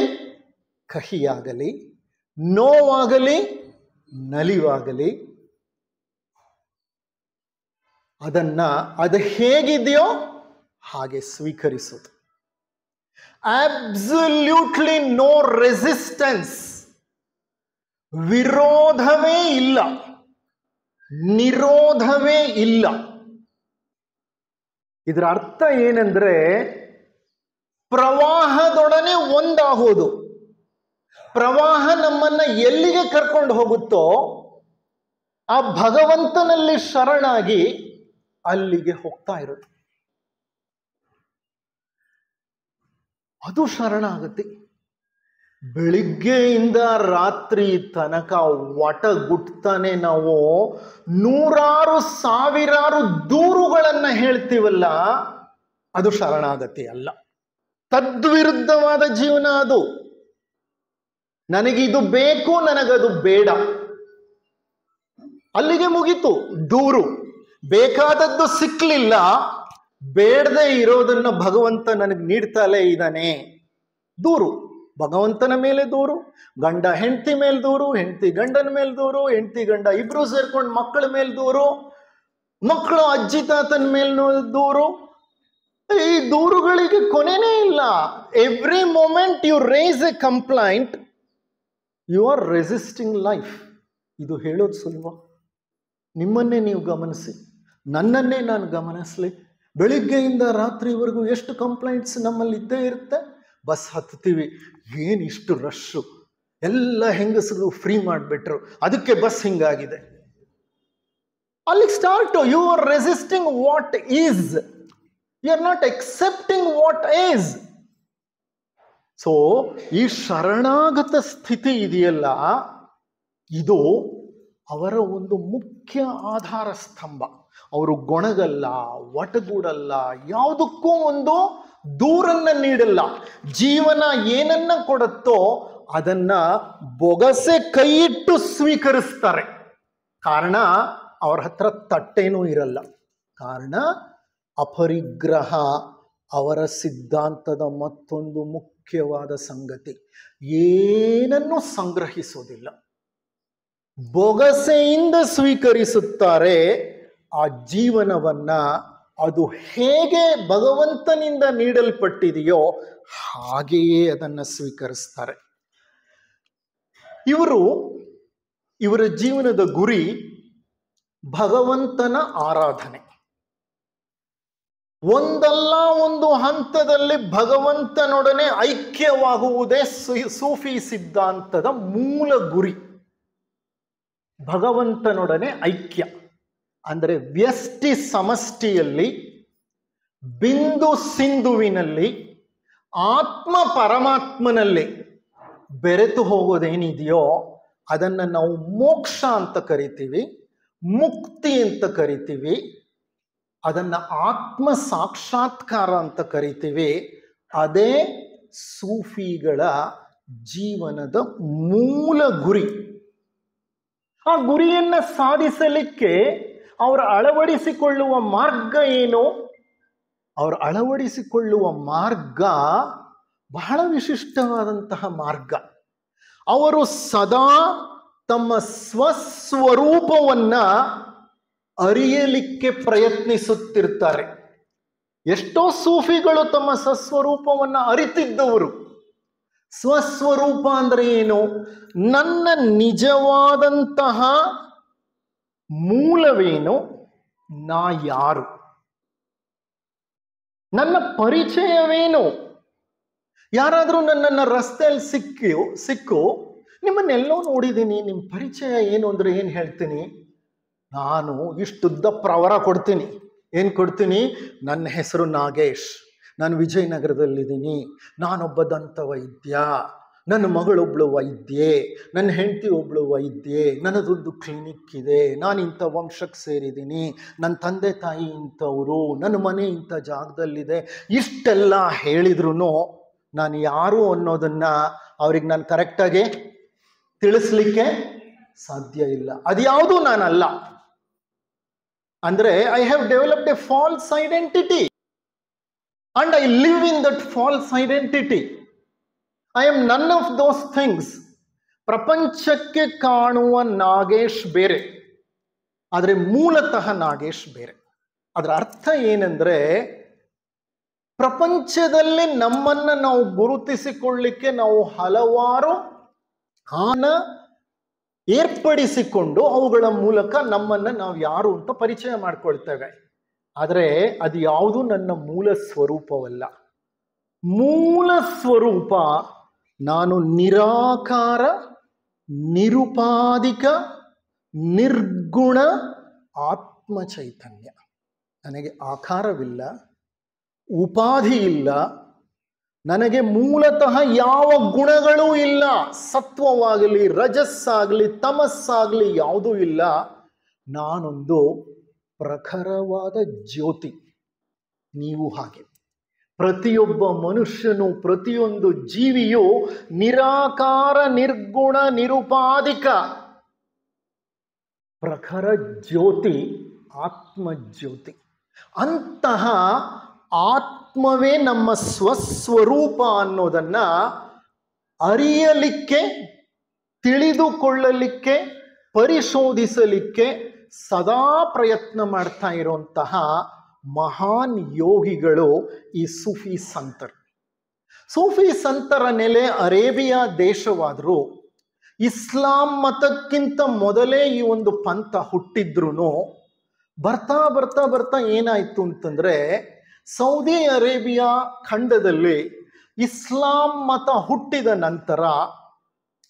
ಕಹಿಯಾಗಲಿ, ನೋವಾಗಲಿ ನಲಿವಾಗಲಿ, ಅದು ಹೇಗಿದೆಯೋ ಹಾಗೆ ಸ್ವೀಕರಿಸೋದು. Absolutely no resistance. ವಿರೋಧವೇ ಇಲ್ಲ, ನಿರೋಧವೇ ಇಲ್ಲ. ಇದರ ಅರ್ಥ ಏನಂದ್ರೆ ಪ್ರವಾಹದೊಡನೆ ಒಂದಾಗೋದು. ಪ್ರವಾಹ ನಮ್ಮನ್ನ ಎಲ್ಲಿಗೆ ಕರ್ಕೊಂಡು ಹೋಗುತ್ತೋ ಆ ಭಗವಂತನಲ್ಲಿ ಶರಣಾಗಿ ಅಲ್ಲಿಗೆ ಹೋಗ್ತಾ ಇರುತ್ತೆ. ಅದು ಶರಣಾಗತಿ. ಬೆಳಿಗ್ಗೆಯಿಂದ ರಾತ್ರಿ ತನಕ ಒಟಗುಟ್ತಾನೆ ನಾವು ನೂರಾರು ಸಾವಿರಾರು ದೂರುಗಳನ್ನ ಹೇಳ್ತೀವಲ್ಲ, ಅದು ಶರಣಾಗತಿ ಅಲ್ಲ. ತದ್ವಿರುದ್ಧವಾದ ಜೀವನ ಅದು. ನನಗಿದು ಬೇಕು, ನನಗದು ಬೇಡ, ಅಲ್ಲಿಗೆ ಮುಗೀತು ದೂರು. ಬೇಕಾದದ್ದು ಸಿಕ್ಲಿಲ್ಲ, ಬೇಡದೆ ಇರೋದನ್ನ ಭಗವಂತ ನನಗೆ ನೀಡ್ತಾಲೇ ಇದ್ದಾನೆ, ದೂರು. ಭಗವಂತನ ಮೇಲೆ ದೂರು, ಗಂಡ ಹೆಂಡತಿ ಮೇಲೆ ದೂರು, ಹೆಂಡತಿ ಗಂಡನ ಮೇಲೆ ದೂರು, ಹೆಂಡತಿ ಗಂಡ ಇಬ್ರು ಸೇರ್ಕೊಂಡು ಮಕ್ಕಳ ಮೇಲೆ ದೂರು, ಮಕ್ಕಳು ಅಜ್ಜಿ ತಾತನ ಮೇಲೆ ದೂರು. ಈ ದೂರುಗಳಿಗೆ ಕೊನೆನೇ ಇಲ್ಲ. Every moment you raise a complaint, you are resisting life. ಇದು ಹೇಳೋದು ಸುಲಭ. ನಿಮ್ಮನ್ನೇ ನೀವು ಗಮನಿಸಿ, ನನ್ನನ್ನೇ ನಾನು ಗಮನಿಸ್ಲಿ. ಬೆಳಿಗ್ಗೆಯಿಂದ ರಾತ್ರಿವರೆಗೂ ಎಷ್ಟು ಕಂಪ್ಲೈಂಟ್ಸ್ ನಮ್ಮಲ್ಲಿ ಇದ್ದೇ ಇರುತ್ತೆ. ಬಸ್ ಹತ್ತೀವಿ, ಏನಿಷ್ಟು ರಶ್ಶು, ಎಲ್ಲ ಹೆಂಗಸರು ಫ್ರೀ ಮಾಡಿಬಿಟ್ರು, ಅದಕ್ಕೆ ಬಸ್ ಹಿಂಗಾಗಿದೆ. ಅಲ್ಲಿಗೆ start. You are resisting what is, you are not accepting what is. So ಈ ಶರಣಾಗತ ಸ್ಥಿತಿ ಇದೆಯಲ್ಲ, ಇದು ಅವರ ಒಂದು ಮುಖ್ಯ ಆಧಾರ ಸ್ತಂಭ. ಅವರು ಗೊಣಗಲ್ಲ, ಒಟಗೂಡಲ್ಲ, ಯಾವುದಕ್ಕೂ ಒಂದು ದೂರನ್ನ ನೀಡಲ್ಲ. ಜೀವನ ಏನನ್ನ ಕೊಡುತ್ತೋ ಅದನ್ನ ಬೊಗಸೆ ಕೈಯಿಟ್ಟು ಸ್ವೀಕರಿಸ್ತಾರೆ. ಕಾರಣ ಅವ್ರ ಹತ್ರ ತಟ್ಟೇನೂ ಇರಲ್ಲ. ಕಾರಣ ಅಪರಿಗ್ರಹ ಅವರ ಸಿದ್ಧಾಂತದ ಮತ್ತೊಂದು ಮುಖ್ಯವಾದ ಸಂಗತಿ. ಏನನ್ನೂ ಸಂಗ್ರಹಿಸೋದಿಲ್ಲ, ಬೊಗಸೆಯಿಂದ ಸ್ವೀಕರಿಸುತ್ತಾರೆ. ಆ ಜೀವನವನ್ನ ಅದು ಹೇಗೆ ಭಗವಂತನಿಂದ ನೀಡಲ್ಪಟ್ಟಿದೆಯೋ ಹಾಗೆಯೇ ಅದನ್ನು ಸ್ವೀಕರಿಸ್ತಾರೆ. ಇವರ ಜೀವನದ ಗುರಿ ಭಗವಂತನ ಆರಾಧನೆ. ಒಂದಲ್ಲ ಒಂದು ಹಂತದಲ್ಲಿ ಭಗವಂತನೊಡನೆ ಐಕ್ಯವಾಗುವುದೇ ಸೂಫಿ ಸಿದ್ಧಾಂತದ ಮೂಲ ಗುರಿ. ಭಗವಂತನೊಡನೆ ಐಕ್ಯ ಅಂದರೆ ವ್ಯಷ್ಟಿ ಸಮಷ್ಟಿಯಲ್ಲಿ, ಬಿಂದು ಸಿಂಧುವಿನಲ್ಲಿ, ಆತ್ಮ ಪರಮಾತ್ಮನಲ್ಲಿ ಬೆರೆತು ಹೋಗೋದೇನಿದೆಯೋ ಅದನ್ನು ನಾವು ಮೋಕ್ಷ ಅಂತ ಕರಿತೀವಿ, ಮುಕ್ತಿ ಅಂತ ಕರಿತೀವಿ, ಅದನ್ನು ಆತ್ಮ ಸಾಕ್ಷಾತ್ಕಾರ ಅಂತ ಕರಿತೀವಿ. ಅದೇ ಸೂಫಿಗಳ ಜೀವನದ ಮೂಲ ಗುರಿ. ಆ ಗುರಿಯನ್ನು ಸಾಧಿಸಲಿಕ್ಕೆ ಅವರು ಅಳವಡಿಸಿಕೊಳ್ಳುವ ಮಾರ್ಗ ಏನು? ಅವರು ಅಳವಡಿಸಿಕೊಳ್ಳುವ ಮಾರ್ಗ ಬಹಳ ವಿಶಿಷ್ಟವಾದಂತಹ ಮಾರ್ಗ. ಅವರು ಸದಾ ತಮ್ಮ ಸ್ವಸ್ವರೂಪವನ್ನ ಅರಿಯಲಿಕ್ಕೆ ಪ್ರಯತ್ನಿಸುತ್ತಿರ್ತಾರೆ. ಎಷ್ಟೋ ಸೂಫಿಗಳು ತಮ್ಮ ಸ್ವಸ್ವರೂಪವನ್ನ ಅರಿತಿದ್ದವರು. ಸ್ವಸ್ವರೂಪ ಅಂದ್ರೆ ಏನು? ನನ್ನ ನಿಜವಾದಂತಹ ಮೂಲವೇನು? ನಾ ಯಾರು? ನನ್ನ ಪರಿಚಯವೇನು? ಯಾರಾದರೂ ನನ್ನನ್ನು ರಸ್ತೆಯಲ್ಲಿ ಸಿಕ್ಕು ನಿಮ್ಮನ್ನೆಲ್ಲೋ ನೋಡಿದ್ದೀನಿ, ನಿಮ್ಮ ಪರಿಚಯ ಏನು ಅಂದ್ರೆ ಏನು ಹೇಳ್ತೀನಿ? ನಾನು ಇಷ್ಟುದ್ದ ಪ್ರವರ ಕೊಡ್ತೀನಿ. ಏನು ಕೊಡ್ತೀನಿ? ನನ್ನ ಹೆಸರು ನಾಗೇಶ್, ನಾನು ವಿಜಯನಗರದಲ್ಲಿದ್ದೀನಿ, ನಾನೊಬ್ಬ ದಂತ ವೈದ್ಯ, ನನ್ನ ಮಗಳೊಬ್ಳು ವೈದ್ಯೆ, ನನ್ನ ಹೆಂಡತಿ ಒಬ್ಳು ವೈದ್ಯೆ, ನನ್ನದೊಂದು ಕ್ಲಿನಿಕ್ ಇದೆ, ನಾನು ಇಂಥ ವಂಶಕ್ಕೆ ಸೇರಿದ್ದೀನಿ, ನನ್ನ ತಂದೆ ತಾಯಿ ಇಂಥವರು, ನನ್ನ ಮನೆ ಇಂಥ ಜಾಗದಲ್ಲಿದೆ. ಇಷ್ಟೆಲ್ಲ ಹೇಳಿದ್ರು ನಾನು ಯಾರು ಅನ್ನೋದನ್ನ ಅವ್ರಿಗೆ ನಾನು ಕರೆಕ್ಟಾಗಿ ತಿಳಿಸ್ಲಿಕ್ಕೆ ಸಾಧ್ಯ ಇಲ್ಲ. ಅದ್ಯಾವುದೂ ನಾನಲ್ಲ. ಅಂದ್ರೆ I have developed a false identity and I live in that false identity. I am none of those things. ಪ್ರಪಂಚಕ್ಕೆ ಕಾಣುವ ನಾಗೇಶ್ ಬೇರೆ, ಆದರೆ ಮೂಲತಃ ನಾಗೇಶ್ ಬೇರೆ. ಅದರ ಅರ್ಥ ಏನಂದ್ರೆ, ಪ್ರಪಂಚದಲ್ಲಿ ನಮ್ಮನ್ನ ನಾವು ಗುರುತಿಸಿಕೊಳ್ಳಿಕ್ಕೆ ನಾವು ಹಲವಾರು ಏರ್ಪಡಿಸಿಕೊಂಡು ಅವುಗಳ ಮೂಲಕ ನಮ್ಮನ್ನ ನಾವು ಯಾರು ಅಂತ ಪರಿಚಯ ಮಾಡ್ಕೊಳ್ತೇವೆ. ಆದರೆ ಅದು ಯಾವುದು ನನ್ನ ಮೂಲ ಸ್ವರೂಪವಲ್ಲ. ಮೂಲ ಸ್ವರೂಪ ನಾನು ನಿರಾಕಾರ, ನಿರುಪಾಧಿಕ, ನಿರ್ಗುಣ ಆತ್ಮ ಚೈತನ್ಯ. ನನಗೆ ಆಕಾರವಿಲ್ಲ, ಉಪಾಧಿ ಇಲ್ಲ, ನನಗೆ ಮೂಲತಃ ಯಾವ ಗುಣಗಳೂ ಇಲ್ಲ. ಸತ್ವವಾಗಲಿ, ರಜಸ್ಸಾಗಲಿ, ತಮಸ್ಸಾಗಲಿ ಯಾವುದೂ ಇಲ್ಲ. ನಾನೊಂದು ಪ್ರಖರವಾದ ಜ್ಯೋತಿ. ನೀವು ಹಾಗೆ. ಪ್ರತಿಯೊಬ್ಬ ಮನುಷ್ಯನು, ಪ್ರತಿಯೊಂದು ಜೀವಿಯು ನಿರಾಕಾರ, ನಿರ್ಗುಣ, ನಿರುಪಾಧಿಕ ಪ್ರಖರ ಜ್ಯೋತಿ, ಆತ್ಮಜ್ಯೋತಿ. ಅಂತಹ ಆತ್ಮವೇ ನಮ್ಮ ಸ್ವಸ್ವರೂಪ ಅನ್ನೋದನ್ನ ಅರಿಯಲಿಕ್ಕೆ, ತಿಳಿದುಕೊಳ್ಳಲಿಕ್ಕೆ, ಪರಿಶೋಧಿಸಲಿಕ್ಕೆ ಸದಾ ಪ್ರಯತ್ನ ಮಾಡ್ತಾ ಇರುವಂತಹ ಮಹಾನ್ ಯೋಗಿಗಳು ಈ ಸೂಫಿ ಸಂತರು. ಸೂಫಿ ಸಂತರ ನೆಲೆ ಅರೇಬಿಯಾ ದೇಶವಾದರೂ ಇಸ್ಲಾಂ ಮತಕ್ಕಿಂತ ಮೊದಲೇ ಈ ಒಂದು ಪಂಥ ಹುಟ್ಟಿದ್ರೂ ಬರ್ತಾ ಬರ್ತಾ ಬರ್ತಾ ಏನಾಯ್ತು ಅಂತಂದ್ರೆ, ಸೌದಿ ಅರೇಬಿಯಾ ಖಂಡದಲ್ಲಿ ಇಸ್ಲಾಂ ಮತ ಹುಟ್ಟಿದ ನಂತರ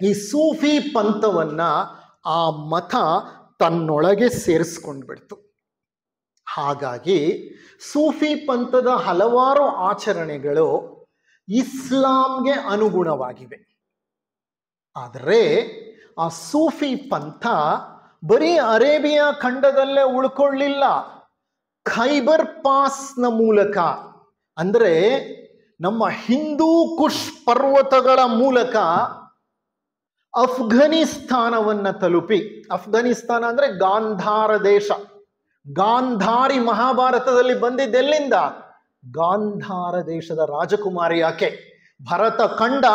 ಈ ಸೂಫಿ ಪಂಥವನ್ನ ಆ ಮತ ತನ್ನೊಳಗೆ ಸೇರಿಸ್ಕೊಂಡು ಬಿಡ್ತು. ಹಾಗಾಗಿ ಸೂಫಿ ಪಂಥದ ಹಲವಾರು ಆಚರಣೆಗಳು ಇಸ್ಲಾಂಗೆ ಅನುಗುಣವಾಗಿವೆ. ಆದರೆ ಆ ಸೂಫಿ ಪಂಥ ಬರೀ ಅರೇಬಿಯಾ ಖಂಡದಲ್ಲೇ ಉಳ್ಕೊಳ್ಳಿಲ್ಲ. ಖೈಬರ್ ಪಾಸ್ನ ಮೂಲಕ, ಅಂದ್ರೆ ನಮ್ಮ ಹಿಂದೂ ಕುಶ್ ಪರ್ವತಗಳ ಮೂಲಕ ಅಫ್ಘಾನಿಸ್ತಾನವನ್ನ ತಲುಪಿ, ಅಫ್ಘಾನಿಸ್ತಾನ ಅಂದ್ರೆ ಗಾಂಧಾರ ದೇಶ. ಗಾಂಧಾರಿ ಮಹಾಭಾರತದಲ್ಲಿ ಬಂದಿದ್ದೆಲ್ಲಿಂದ? ಗಾಂಧಾರ ದೇಶದ ರಾಜಕುಮಾರಿ ಆಕೆ. ಭರತ ಖಂಡ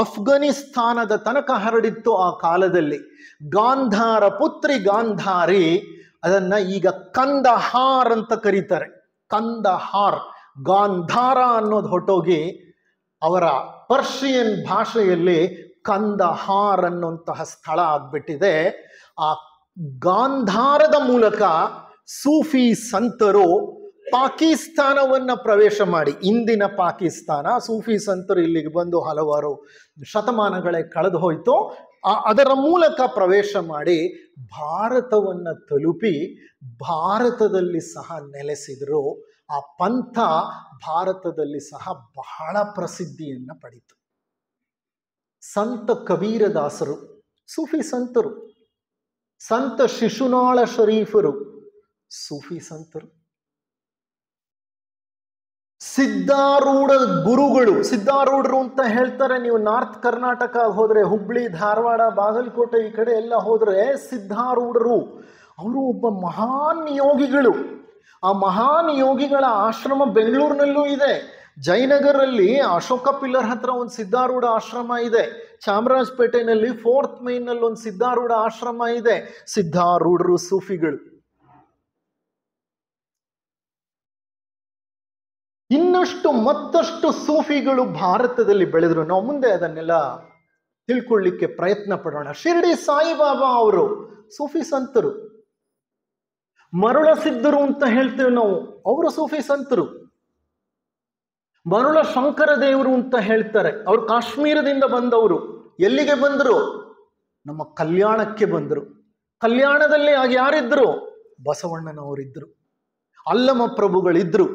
ಅಫ್ಘಾನಿಸ್ತಾನದ ತನಕ ಹರಡಿತ್ತು ಆ ಕಾಲದಲ್ಲಿ. ಗಾಂಧಾರ ಪುತ್ರಿ ಗಾಂಧಾರಿ, ಅದನ್ನ ಈಗ ಕಂದಹಾರ್ ಅಂತ ಕರೀತಾರೆ. ಕಂದಹಾರ್, ಗಾಂಧಾರ ಅನ್ನೋದು ಹೊಟ್ಟೋಗಿ ಅವರ ಪರ್ಷಿಯನ್ ಭಾಷೆಯಲ್ಲಿ ಕಂದಹಾರ್ ಅನ್ನುವಂತಹ ಸ್ಥಳ ಆಗ್ಬಿಟ್ಟಿದೆ. ಆ ಗಾಂಧಾರದ ಮೂಲಕ ಸೂಫಿ ಸಂತರು ಪಾಕಿಸ್ತಾನವನ್ನ ಪ್ರವೇಶ ಮಾಡಿ, ಇಂದಿನ ಪಾಕಿಸ್ತಾನ, ಸೂಫಿ ಸಂತರು ಇಲ್ಲಿಗೆ ಬಂದು ಹಲವಾರು ಶತಮಾನಗಳೇ ಕಳೆದು ಹೋಯ್ತು. ಅದರ ಮೂಲಕ ಪ್ರವೇಶ ಮಾಡಿ ಭಾರತವನ್ನ ತಲುಪಿ ಭಾರತದಲ್ಲಿ ಸಹ ನೆಲೆಸಿದರು. ಆ ಪಂಥ ಭಾರತದಲ್ಲಿ ಸಹ ಬಹಳ ಪ್ರಸಿದ್ಧಿಯನ್ನ ಪಡೀತು. ಸಂತ ಕಬೀರದಾಸರು ಸೂಫಿ ಸಂತರು, ಸಂತ ಶಿಶುನಾಳ ಶರೀಫರು ಸೂಫಿ ಸಂತರು, ಸಿದ್ಧಾರೂಢ ಗುರುಗಳು, ಸಿದ್ಧಾರೂಢರು ಅಂತ ಹೇಳ್ತಾರೆ. ನೀವು ನಾರ್ತ್ ಕರ್ನಾಟಕ ಹೋದ್ರೆ, ಹುಬ್ಳಿ, ಧಾರವಾಡ, ಬಾಗಲಕೋಟೆ ಈ ಕಡೆ ಎಲ್ಲ ಹೋದ್ರೆ ಸಿದ್ಧಾರೂಢರು, ಅವರು ಒಬ್ಬ ಮಹಾನ್ ಯೋಗಿಗಳು. ಆ ಮಹಾನ್ ಯೋಗಿಗಳ ಆಶ್ರಮ ಬೆಂಗಳೂರಿನಲ್ಲೂ ಇದೆ. ಜಯನಗರಲ್ಲಿ ಅಶೋಕ ಪಿಲ್ಲರ್ ಹತ್ರ ಒಂದು ಸಿದ್ಧಾರೂಢ ಆಶ್ರಮ ಇದೆ. ಚಾಮರಾಜಪೇಟೆನಲ್ಲಿ 4th ಮೈನಲ್ಲಿ ಒಂದು ಸಿದ್ಧಾರೂಢ ಆಶ್ರಮ ಇದೆ. ಸಿದ್ಧಾರೂಢರು ಸೂಫಿಗಳು. ಇನ್ನಷ್ಟು ಮತ್ತಷ್ಟು ಸೂಫಿಗಳು ಭಾರತದಲ್ಲಿ ಬೆಳೆದ್ರು. ನಾವು ಮುಂದೆ ಅದನ್ನೆಲ್ಲ ತಿಳ್ಕೊಳ್ಳಿಕ್ಕೆ ಪ್ರಯತ್ನ ಪಡೋಣ. ಶಿರ್ಡಿ ಸಾಯಿಬಾಬಾ ಅವರು ಸೂಫಿ ಸಂತರು. ಮರುಳ ಸಿದ್ಧರು ಅಂತ ಹೇಳ್ತೇವೆ ನಾವು, ಅವರು ಸೂಫಿ ಸಂತರು. ಮರುಳ ಶಂಕರ ದೇವರು ಅಂತ ಹೇಳ್ತಾರೆ, ಅವರು ಕಾಶ್ಮೀರದಿಂದ ಬಂದವರು. ಎಲ್ಲಿಗೆ ಬಂದರು? ನಮ್ಮ ಕಲ್ಯಾಣಕ್ಕೆ ಬಂದರು. ಕಲ್ಯಾಣದಲ್ಲಿ ಆಗ ಯಾರಿದ್ರು? ಬಸವಣ್ಣನವರಿದ್ರು, ಅಲ್ಲಮ ಪ್ರಭುಗಳಿದ್ರು.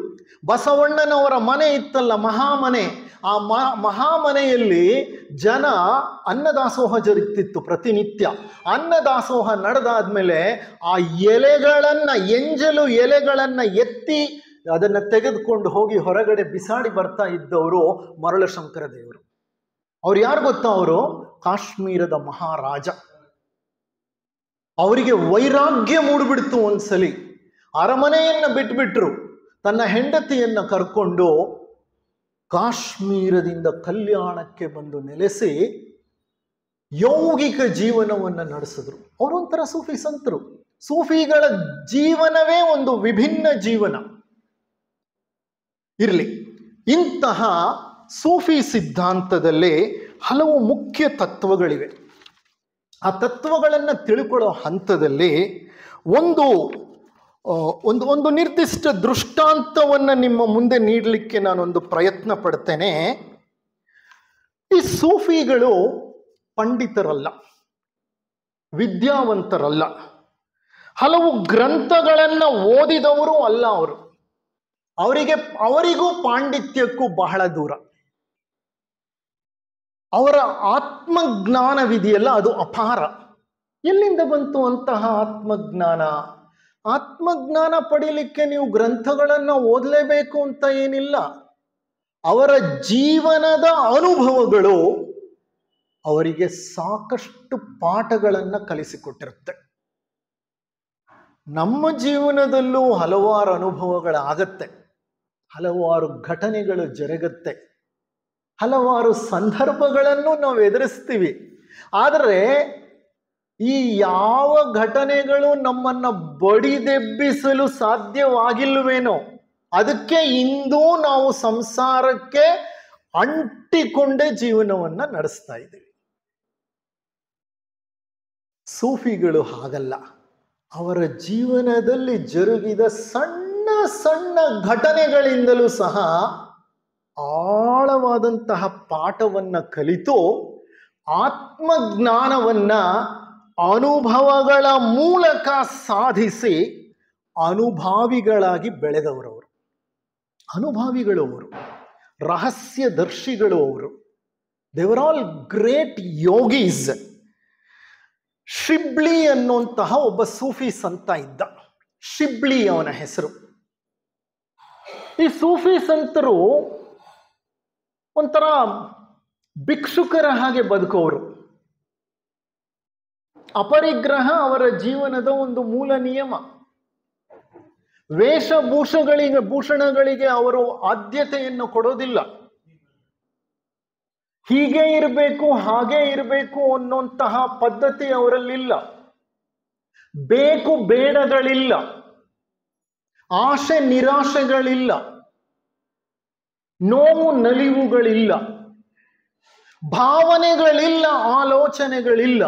ಬಸವಣ್ಣನವರ ಮನೆ ಇತ್ತಲ್ಲ, ಮಹಾಮನೆ. ಆ ಮಹಾಮನೆಯಲ್ಲಿ ಜನ ಅನ್ನದಾಸೋಹ ಜರುಗ್ತಿತ್ತು ಪ್ರತಿನಿತ್ಯ. ಅನ್ನದಾಸೋಹ ನಡೆದಾದ್ಮೇಲೆ ಆ ಎಲೆಗಳನ್ನ, ಎಂಜಲು ಎಲೆಗಳನ್ನ ಎತ್ತಿ ಅದನ್ನ ತೆಗೆದುಕೊಂಡು ಹೋಗಿ ಹೊರಗಡೆ ಬಿಸಾಡಿ ಬರ್ತಾ ಇದ್ದವರು ಮರುಳಶಂಕರ ದೇವರು. ಅವ್ರು ಯಾರು ಗೊತ್ತಾ? ಅವರು ಕಾಶ್ಮೀರದ ಮಹಾರಾಜ. ಅವರಿಗೆ ವೈರಾಗ್ಯ ಮೂಡ್ಬಿಡ್ತು. ಒಂದ್ಸಲಿ ಅರಮನೆಯನ್ನ ಬಿಟ್ಬಿಟ್ರು. ತನ್ನ ಹೆಂಡತಿಯನ್ನ ಕರ್ಕೊಂಡು ಕಾಶ್ಮೀರದಿಂದ ಕಲ್ಯಾಣಕ್ಕೆ ಬಂದು ನೆಲೆಸಿ ಯೌಗಿಕ ಜೀವನವನ್ನು ನಡೆಸಿದ್ರು. ಅವರೊಂಥರ ಸೂಫಿ ಸಂತರು. ಸೂಫಿಗಳ ಜೀವನವೇ ಒಂದು ವಿಭಿನ್ನ ಜೀವನ. ಇರಲಿ, ಇಂತಹ ಸೂಫಿ ಸಿದ್ಧಾಂತದಲ್ಲಿ ಹಲವು ಮುಖ್ಯ ತತ್ವಗಳಿವೆ. ಆ ತತ್ವಗಳನ್ನು ತಿಳ್ಕೊಳ್ಳೋ ಹಂತದಲ್ಲಿ ಒಂದು ನಿರ್ದಿಷ್ಟ ದೃಷ್ಟಾಂತವನ್ನು ನಿಮ್ಮ ಮುಂದೆ ನೀಡಲಿಕ್ಕೆ ನಾನೊಂದು ಪ್ರಯತ್ನ ಪಡ್ತೇನೆ. ಈ ಸೂಫಿಗಳು ಪಂಡಿತರಲ್ಲ, ವಿದ್ಯಾವಂತರಲ್ಲ, ಹಲವು ಗ್ರಂಥಗಳನ್ನು ಓದಿದವರು ಅಲ್ಲ. ಅವರಿಗೂ ಪಾಂಡಿತ್ಯಕ್ಕೂ ಬಹಳ ದೂರ. ಅವರ ಆತ್ಮಜ್ಞಾನವಿದೆಯಲ್ಲ, ಅದು ಅಪಾರ. ಎಲ್ಲಿಂದ ಬಂತು ಅಂತಹ ಆತ್ಮಜ್ಞಾನ? ಆತ್ಮಜ್ಞಾನ ಪಡೀಲಿಕ್ಕೆ ನೀವು ಗ್ರಂಥಗಳನ್ನು ಓದಲೇಬೇಕು ಅಂತ ಏನಿಲ್ಲ. ಅವರ ಜೀವನದ ಅನುಭವಗಳು ಅವರಿಗೆ ಸಾಕಷ್ಟು ಪಾಠಗಳನ್ನು ಕಲಿಸಿಕೊಟ್ಟಿರುತ್ತೆ. ನಮ್ಮ ಜೀವನದಲ್ಲೂ ಹಲವಾರು ಅನುಭವಗಳಾಗತ್ತೆ, ಹಲವಾರು ಘಟನೆಗಳು ಜರುಗುತ್ತೆ, ಹಲವಾರು ಸಂದರ್ಭಗಳನ್ನು ನಾವು ಎದುರಿಸ್ತೀವಿ. ಆದರೆ ಈ ಯಾವ ಘಟನೆಗಳು ನಮ್ಮನ್ನು ಬಡಿದೆಬ್ಬಿಸಲು ಸಾಧ್ಯವಾಗಿಲ್ವೇನೋ, ಅದಕ್ಕೆ ಇಂದು ನಾವು ಸಂಸಾರಕ್ಕೆ ಅಂಟಿಕೊಂಡೇ ಜೀವನವನ್ನು ನಡೆಸ್ತಾ ಇದ್ದೀವಿ. ಸೂಫಿಗಳು ಹಾಗಲ್ಲ. ಅವರ ಜೀವನದಲ್ಲಿ ಜರುಗಿದ ಸಣ್ಣ ಸಣ್ಣ ಘಟನೆಗಳಿಂದಲೂ ಸಹ ಆಳವಾದಂತಹ ಪಾಠವನ್ನು ಕಲಿತು ಆತ್ಮಜ್ಞಾನವನ್ನ ಅನುಭವಗಳ ಮೂಲಕ ಸಾಧಿಸಿ ಅನುಭಾವಿಗಳಾಗಿ ಬೆಳೆದವರವರು. ಅನುಭಾವಿಗಳು ಅವರು, ರಹಸ್ಯದರ್ಶಿಗಳು ಅವರು. ದೇವರ್ ಆಲ್ ಗ್ರೇಟ್ ಯೋಗೀಸ್. ಶಿಬ್ಲಿ ಅನ್ನುವಂತಹ ಒಬ್ಬ ಸೂಫಿ ಸಂತ ಇದ್ದ. ಶಿಬ್ಲಿ ಅವನ ಹೆಸರು. ಈ ಸೂಫಿ ಸಂತರು ಒಂಥರ ಭಿಕ್ಷುಕರ ಹಾಗೆ ಬದುಕೋರು. ಅಪರಿಗ್ರಹ ಅವರ ಜೀವನದ ಒಂದು ಮೂಲ ನಿಯಮ. ಭೂಷಣಗಳಿಗೆ ಅವರು ಆದ್ಯತೆಯನ್ನು ಕೊಡೋದಿಲ್ಲ. ಹೀಗೆ ಇರಬೇಕು, ಹಾಗೆ ಇರಬೇಕು ಅನ್ನುವಂತಹ ಪದ್ಧತಿ ಅವರಲ್ಲಿಲ್ಲ. ಬೇಕು ಬೇಡಗಳಿಲ್ಲ, ಆಶೆ ನಿರಾಶೆಗಳಿಲ್ಲ, ನೋವು ನಲಿವುಗಳಿಲ್ಲ, ಭಾವನೆಗಳಿಲ್ಲ, ಆಲೋಚನೆಗಳಿಲ್ಲ.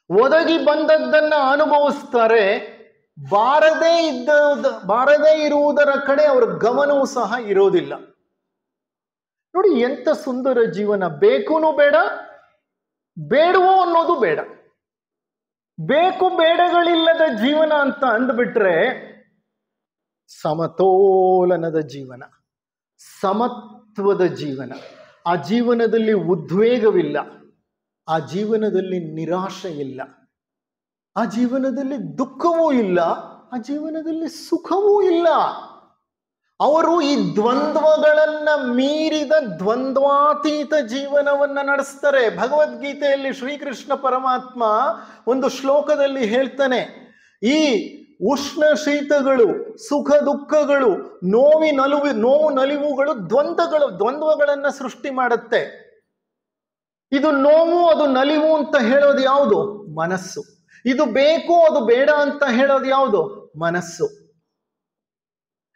ಒದಗಿ ಬಂದದ್ದನ್ನ ಅನುಭವಿಸ್ತಾರೆ. ಬಾರದೇ ಇರುವುದರ ಕಡೆ ಅವರ ಗಮನವೂ ಸಹ ಇರೋದಿಲ್ಲ. ನೋಡಿ ಎಂತ ಸುಂದರ ಜೀವನ. ಬೇಕೂನು ಬೇಡ, ಬೇಡವೋ ಅನ್ನೋದು ಬೇಡ. ಬೇಕು ಬೇಡಗಳಿಲ್ಲದ ಜೀವನ ಅಂತ ಅಂದ್ಬಿಟ್ರೆ ಸಮತೋಲನದ ಜೀವನ, ಸಮತ್ವದ ಜೀವನ. ಆ ಜೀವನದಲ್ಲಿ ಉದ್ವೇಗವಿಲ್ಲ, ಆ ಜೀವನದಲ್ಲಿ ನಿರಾಶೆ ಇಲ್ಲ, ಆ ಜೀವನದಲ್ಲಿ ದುಃಖವೂ ಇಲ್ಲ, ಆ ಜೀವನದಲ್ಲಿ ಸುಖವೂ ಇಲ್ಲ. ಅವರು ಈ ದ್ವಂದ್ವಗಳನ್ನ ಮೀರಿದ ದ್ವಂದ್ವಾತೀತ ಜೀವನವನ್ನ ನಡೆಸ್ತಾರೆ. ಭಗವದ್ಗೀತೆಯಲ್ಲಿ ಶ್ರೀಕೃಷ್ಣ ಪರಮಾತ್ಮ ಒಂದು ಶ್ಲೋಕದಲ್ಲಿ ಹೇಳ್ತಾನೆ, ಈ ಉಷ್ಣ ಶೀತಗಳು, ಸುಖ ದುಃಖಗಳು, ನೋವು ನಲಿವುಗಳು, ದ್ವಂದ್ವಗಳನ್ನ ಸೃಷ್ಟಿ ಮಾಡುತ್ತೆ. ಇದು ನೋವು, ಅದು ನಲಿವು ಅಂತ ಹೇಳೋದು ಯಾವುದು? ಮನಸ್ಸು. ಇದು ಬೇಕು, ಅದು ಬೇಡ ಅಂತ ಹೇಳೋದು ಯಾವುದು? ಮನಸ್ಸು.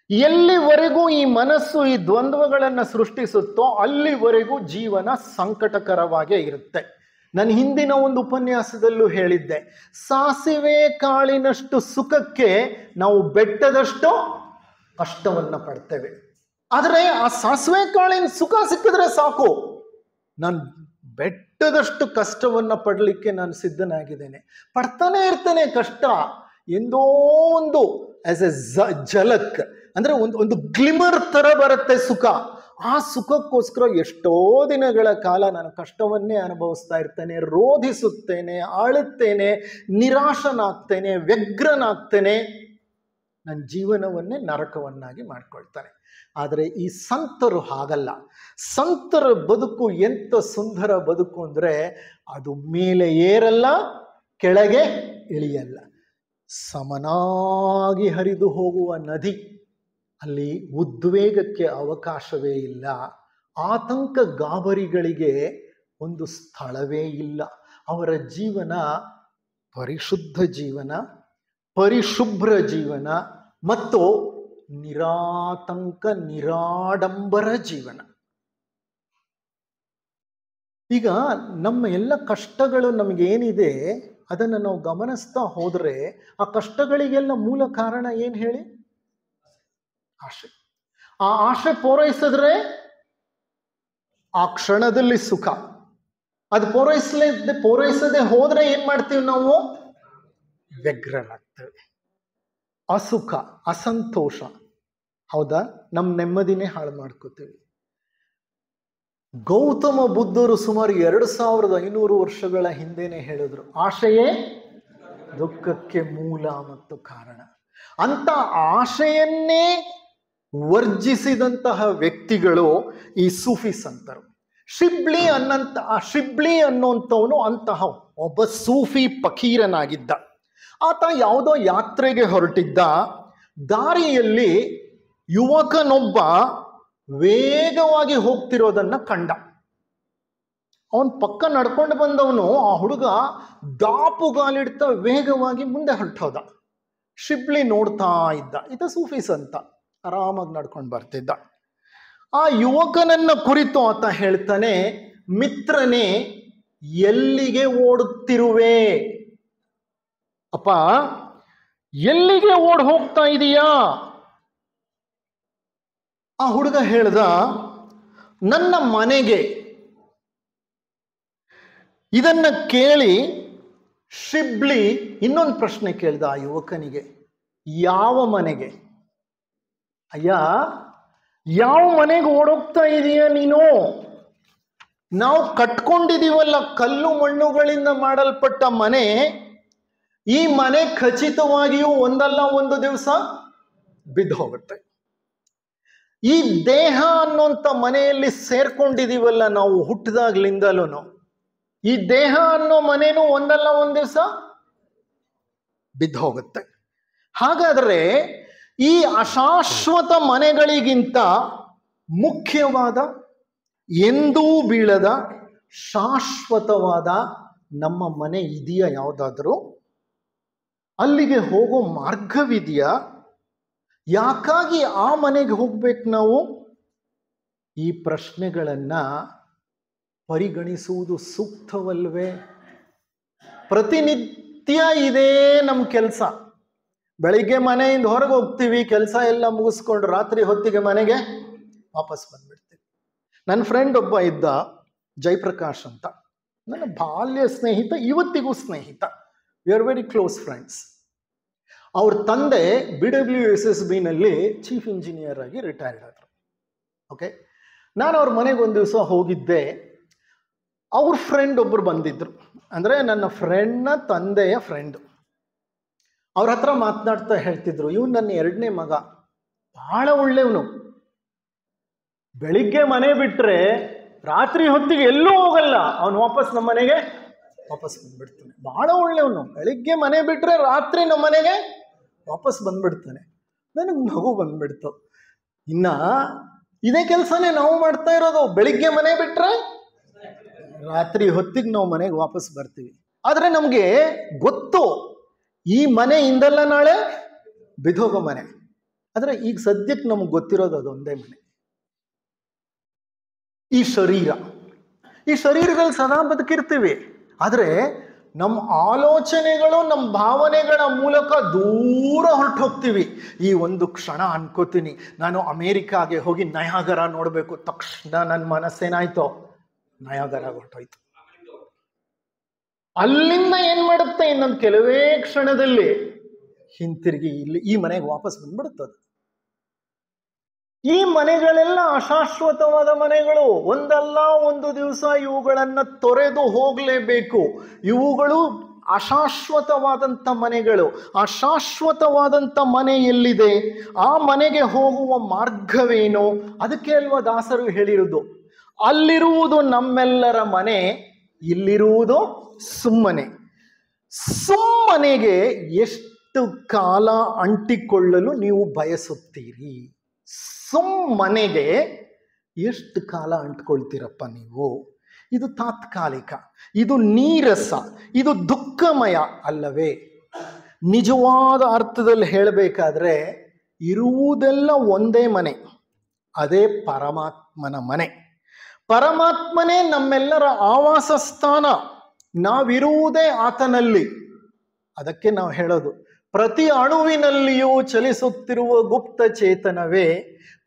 ಎಲ್ಲಿವರೆಗೂ ಈ ಮನಸ್ಸು ಈ ದ್ವಂದ್ವಗಳನ್ನ ಸೃಷ್ಟಿಸುತ್ತೋ ಅಲ್ಲಿವರೆಗೂ ಜೀವನ ಸಂಕಟಕರವಾಗೇ ಇರುತ್ತೆ. ನಾನು ಹಿಂದಿನ ಒಂದು ಉಪನ್ಯಾಸದಲ್ಲೂ ಹೇಳಿದ್ದೆ, ಸಾಸಿವೆ ಕಾಳಿನಷ್ಟು ಸುಖಕ್ಕೆ ನಾವು ಬೆಟ್ಟದಷ್ಟು ಕಷ್ಟವನ್ನ ಪಡ್ತೇವೆ. ಆದರೆ ಆ ಸಾಸಿವೆ ಕಾಳಿನ ಸುಖ ಸಿಕ್ಕಿದ್ರೆ ಸಾಕು, ನಾನು ಬೆಟ್ಟದಷ್ಟು ಕಷ್ಟವನ್ನ ಪಡಲಿಕ್ಕೆ ನಾನು ಸಿದ್ಧನಾಗಿದ್ದೇನೆ. ಪಡ್ತಾನೆ ಇರ್ತೇನೆ ಕಷ್ಟ. ಎಂದೋ ಒಂದು ಆಸ್ ಎ ಝಲಕ್ ಅಂದ್ರೆ ಒಂದು ಗ್ಲಿಮರ್ ತರ ಬರುತ್ತೆ ಸುಖ. ಆ ಸುಖಕ್ಕೋಸ್ಕರ ಎಷ್ಟೋ ದಿನಗಳ ಕಾಲ ನಾನು ಕಷ್ಟವನ್ನೇ ಅನುಭವಿಸ್ತಾ ಇರ್ತೇನೆ, ರೋಧಿಸುತ್ತೇನೆ, ಅಳುತ್ತೇನೆ, ನಿರಾಶನಾಗ್ತೇನೆ, ವ್ಯಗ್ರನಾಗ್ತೇನೆ, ನನ್ನ ಜೀವನವನ್ನೇ ನರಕವನ್ನಾಗಿ ಮಾಡ್ಕೊಳ್ತಾನೆ. ಆದರೆ ಈ ಸಂತರು ಹಾಗಲ್ಲ. ಸಂತರ ಬದುಕು ಎಂತ ಸುಂದರ ಬದುಕು ಅಂದ್ರೆ, ಅದು ಮೇಲೆ ಏರಲ್ಲ, ಕೆಳಗೆ ಇಳಿಯಲ್ಲ, ಸಮನಾಗಿ ಹರಿದು ಹೋಗುವ ನದಿ. ಅಲ್ಲಿ ಉದ್ವೇಗಕ್ಕೆ ಅವಕಾಶವೇ ಇಲ್ಲ, ಆತಂಕ ಗಾಬರಿಗಳಿಗೆ ಒಂದು ಸ್ಥಳವೇ ಇಲ್ಲ. ಅವರ ಜೀವನ ಪರಿಶುದ್ಧ ಜೀವನ, ಪರಿಶುಭ್ರ ಜೀವನ ಮತ್ತು ನಿರಾತಂಕ ನಿರಾಡಂಬರ ಜೀವನ. ಈಗ ನಮ್ಮ ಎಲ್ಲ ಕಷ್ಟಗಳು ನಮಗೇನಿದೆ ಅದನ್ನು ನಾವು ಗಮನಿಸ್ತಾ ಹೋದ್ರೆ, ಆ ಕಷ್ಟಗಳಿಗೆಲ್ಲ ಮೂಲ ಕಾರಣ ಏನು ಹೇಳಿ? ಆಶೆ. ಆ ಆಶೆ ಪೂರೈಸಿದ್ರೆ ಆ ಕ್ಷಣದಲ್ಲಿ ಸುಖ. ಅದು ಪೂರೈಸದೆ ಹೋದ್ರೆ ಏನ್ ಮಾಡ್ತೀವಿ ನಾವು? ವ್ಯಗ್ರರಾಗ್ತೇವೆ. ಅಸುಖ, ಅಸಂತೋಷ, ಹೌದಾ, ನಮ್ಮ ನೆಮ್ಮದಿನೇ ಹಾಳು ಮಾಡ್ಕೋತೀವಿ. ಗೌತಮ ಬುದ್ಧರು ಸುಮಾರು 2500 ವರ್ಷಗಳ ಹಿಂದೆನೆ ಹೇಳಿದ್ರು, ಆಶೆಯೇ ದುಃಖಕ್ಕೆ ಮೂಲ ಮತ್ತು ಕಾರಣ ಅಂತ. ಆಶೆಯನ್ನೇ ವರ್ಜಿಸಿದಂತಹ ವ್ಯಕ್ತಿಗಳು ಈ ಸೂಫಿ ಸಂತರು. ಶಿಬ್ಲಿ ಅನ್ನುವಂಥವನು ಅಂತಹ ಒಬ್ಬ ಸೂಫಿ ಫಕೀರನಾಗಿದ್ದ. ಆತ ಯಾವುದೋ ಯಾತ್ರೆಗೆ ಹೊರಟಿದ್ದ. ದಾರಿಯಲ್ಲಿ ಯುವಕನೊಬ್ಬ ವೇಗವಾಗಿ ಹೋಗ್ತಿರೋದನ್ನ ಕಂಡ. ಅವನ್ ಪಕ್ಕ ನಡ್ಕೊಂಡು ಬಂದವನು, ಆ ಹುಡುಗ ದಾಪುಗಾಲಿಡ್ತಾ ವೇಗವಾಗಿ ಮುಂದೆ ಹೊರಟೋದ. ಶಿಬ್ಲಿ ನೋಡ್ತಾ ಇದ್ದ. ಇದು ಸೂಫಿ ಸಂತ ಆರಾಮಾಗಿ ನಡ್ಕೊಂಡು ಬರ್ತಿದ್ದ. ಆ ಯುವಕನನ್ನ ಕುರಿತು ಆತ ಹೇಳ್ತಾನೆ, ಮಿತ್ರನೇ, ಎಲ್ಲಿಗೆ ಓಡುತ್ತಿರುವೆ? ಅಪ್ಪ, ಎಲ್ಲಿಗೆ ಓಡ್ ಹೋಗ್ತಾ ಇದೀಯಾ? ಆ ಹುಡುಗ ಹೇಳ್ದ, ನನ್ನ ಮನೆಗೆ. ಇದನ್ನ ಕೇಳಿ ಶಿಬ್ಲಿ ಇನ್ನೊಂದು ಪ್ರಶ್ನೆ ಕೇಳ್ದ ಆ ಯುವಕನಿಗೆ, ಯಾವ ಮನೆಗೆ? ಅಯ್ಯ, ಯಾವ ಮನೆಗೆ ಓಡೋಗ್ತಾ ಇದೀಯ ನೀನು? ನಾವು ಕಟ್ಕೊಂಡಿದೀವಲ್ಲ ಕಲ್ಲು ಮಣ್ಣುಗಳಿಂದ ಮಾಡಲ್ಪಟ್ಟ ಮನೆ. ಈ ಮನೆ ಖಚಿತವಾಗಿಯೂ ಒಂದಲ್ಲ ಒಂದು ದಿವಸ ಬಿದ್ದು ಹೋಗುತ್ತೆ. ಈ ದೇಹ ಅನ್ನೋಂಥ ಮನೆಯಲ್ಲಿ ಸೇರ್ಕೊಂಡಿದೀವಲ್ಲ ನಾವು ಹುಟ್ಟಿದಾಗ್ಲಿಂದಲೂ, ಈ ದೇಹ ಅನ್ನೋ ಮನೇನು ಒಂದಲ್ಲ ಒಂದು ದಿವಸ ಬಿದ್ದು ಹೋಗುತ್ತೆ. ಹಾಗಾದ್ರೆ ಈ ಅಶಾಶ್ವತ ಮನೆಗಳಿಗಿಂತ ಮುಖ್ಯವಾದ, ಎಂದೂ ಬೀಳದ, ಶಾಶ್ವತವಾದ ನಮ್ಮ ಮನೆ ಇದೆಯಾ ಯಾವುದಾದ್ರೂ? ಅಲ್ಲಿಗೆ ಹೋಗೋ ಮಾರ್ಗವಿದೆಯಾ? ಯಾಕಾಗಿ ಆ ಮನೆಗೆ ಹೋಗ್ಬೇಕು ನಾವು? ಈ ಪ್ರಶ್ನೆಗಳನ್ನ ಪರಿಗಣಿಸುವುದು ಸೂಕ್ತವಲ್ವೇ? ಪ್ರತಿನಿತ್ಯ ಇದೇ ನಮ್ಮ ಕೆಲಸ. ಬೆಳಿಗ್ಗೆ ಮನೆಯಿಂದ ಹೊರಗೆ ಹೋಗ್ತೀವಿ, ಕೆಲಸ ಎಲ್ಲ ಮುಗಿಸ್ಕೊಂಡು ರಾತ್ರಿ ಹೊತ್ತಿಗೆ ಮನೆಗೆ ವಾಪಸ್ ಬಂದ್ಬಿಡ್ತೀವಿ. ನನ್ನ ಫ್ರೆಂಡ್ ಒಬ್ಬ ಇದ್ದ, ಜಯಪ್ರಕಾಶ್ ಅಂತ, ನನ್ನ ಬಾಲ್ಯ ಸ್ನೇಹಿತ, ಇವತ್ತಿಗೂ ಸ್ನೇಹಿತ. We are very close friends. ಅವ್ರ ತಂದೆ BWSSBನಲ್ಲಿ ಚೀಫ್ ಇಂಜಿನಿಯರ್ ಆಗಿ ರಿಟೈರ್ಡ್ ಆದರು. ಓಕೆ, ನಾನು ಅವ್ರ ಮನೆಗೆ ಒಂದು ದಿವಸ ಹೋಗಿದ್ದೆ. ಅವ್ರ ಫ್ರೆಂಡ್ ಒಬ್ಬರು ಬಂದಿದ್ರು, ಅಂದರೆ ನನ್ನ ಫ್ರೆಂಡ್ನ ತಂದೆಯ ಫ್ರೆಂಡು. ಅವ್ರ ಹತ್ರ ಮಾತನಾಡ್ತಾ ಹೇಳ್ತಿದ್ರು, ಇವನು ನನ್ನ 2ನೇ ಮಗ, ಬಹಳ ಒಳ್ಳೆಯವನು. ಬೆಳಿಗ್ಗೆ ಮನೆ ಬಿಟ್ರೆ ರಾತ್ರಿ ಹೊತ್ತಿಗೆ ಎಲ್ಲೂ ಹೋಗಲ್ಲ, ಅವನು ವಾಪಸ್ ನಮ್ಮ ಮನೆಗೆ ವಾಪಸ್ ಬಂದ್ಬಿಡ್ತಾನೆ. ಬಹಳ ಒಳ್ಳೆಯವನು. ಬೆಳಿಗ್ಗೆ ಮನೆ ಬಿಟ್ರೆ ರಾತ್ರಿ ನಮ್ಮ ಮನೆಗೆ ವಾಪಸ್ ಬಂದ್ಬಿಡ್ತಾನೆ. ನನಗೆ ನಗು ಬಂದ್ಬಿಡ್ತು. ಇನ್ನ ಇದೇ ಕೆಲಸನೇ ನಾವು ಮಾಡ್ತಾ ಇರೋದು. ಬೆಳಿಗ್ಗೆ ಮನೆ ಬಿಟ್ರೆ ರಾತ್ರಿ ಹೊತ್ತಿಗೆ ನಾವು ಮನೆಗೆ ವಾಪಸ್ ಬರ್ತೀವಿ. ಆದ್ರೆ ನಮ್ಗೆ ಗೊತ್ತು ಈ ಮನೆ ಇಂದಲ್ಲ ನಾಳೆ ಬಿದ್ದೋಗೋ ಮನೆ. ಆದ್ರೆ ಈಗ ಸದ್ಯಕ್ಕೆ ನಮ್ಗೆ ಗೊತ್ತಿರೋದು ಅದೊಂದೇ ಮನೆ, ಈ ಶರೀರ. ಈ ಶರೀರದಲ್ಲಿ ಸದಾ ಬದುಕಿರ್ತೀವಿ. ಆದ್ರೆ ನಮ್ಮ ಆಲೋಚನೆಗಳು, ನಮ್ಮ ಭಾವನೆಗಳ ಮೂಲಕ ದೂರ ಹೊರಟು ಹೋಗ್ತೀವಿ. ಈ ಒಂದು ಕ್ಷಣ ಅನ್ಕೋತೀನಿ ನಾನು ಅಮೇರಿಕಾಗೆ ಹೋಗಿ ನಯಾಗರ ನೋಡ್ಬೇಕು, ತಕ್ಷಣ ನನ್ನ ಮನಸ್ಸೇನಾಯ್ತೋ ನಯಾಗರ ಹೊರಟೋಯ್ತು. ಅಲ್ಲಿಂದ ಏನ್ ಮಾಡುತ್ತೆ, ಇನ್ನೊಂದು ಕೆಲವೇ ಕ್ಷಣದಲ್ಲಿ ಹಿಂತಿರುಗಿ ಇಲ್ಲಿ ಈ ಮನೆಗೆ ವಾಪಸ್ ಬಂದ್ಬಿಡುತ್ತದೆ. ಈ ಮನೆಗಳೆಲ್ಲ ಅಶಾಶ್ವತವಾದ ಮನೆಗಳು. ಒಂದಲ್ಲ ಒಂದು ದಿವಸ ಇವುಗಳನ್ನ ತೊರೆದು ಹೋಗಲೇಬೇಕು. ಇವುಗಳು ಅಶಾಶ್ವತವಾದಂಥ ಮನೆಗಳು. ಆ ಶಾಶ್ವತವಾದಂಥ ಮನೆ ಎಲ್ಲಿದೆ, ಆ ಮನೆಗೆ ಹೋಗುವ ಮಾರ್ಗವೇನು, ಅದಕ್ಕೆ ಅಲ್ವಾ ದಾಸರು ಹೇಳಿರುವುದು, ಅಲ್ಲಿರುವುದು ನಮ್ಮೆಲ್ಲರ ಮನೆ, ಇಲ್ಲಿರುವುದು ಸುಮ್ಮನೆ. ಸುಮ್ಮನೆಗೆ ಎಷ್ಟು ಕಾಲ ಅಂಟಿಕೊಳ್ಳಲು ನೀವು ಬಯಸುತ್ತೀರಿ? ಸುಮ್ಮನೆಗೆ ಎಷ್ಟು ಕಾಲ ಅಂಟ್ಕೊಳ್ತೀರಪ್ಪ ನೀವು? ಇದು ತಾತ್ಕಾಲಿಕ, ಇದು ನೀರಸ, ಇದು ದುಃಖಮಯ ಅಲ್ಲವೇ? ನಿಜವಾದ ಅರ್ಥದಲ್ಲಿ ಹೇಳಬೇಕಾದ್ರೆ ಇರುವುದೆಲ್ಲ ಒಂದೇ ಮನೆ, ಅದೇ ಪರಮಾತ್ಮನ ಮನೆ. ಪರಮಾತ್ಮನೇ ನಮ್ಮೆಲ್ಲರ ಆವಾಸ ಸ್ಥಾನ. ನಾವಿರುವುದೇ ಆತನಲ್ಲಿ. ಅದಕ್ಕೆ ನಾವು ಹೇಳೋದು, ಪ್ರತಿ ಅಣುವಿನಲ್ಲಿಯೂ ಚಲಿಸುತ್ತಿರುವ ಗುಪ್ತ ಚೇತನವೇ,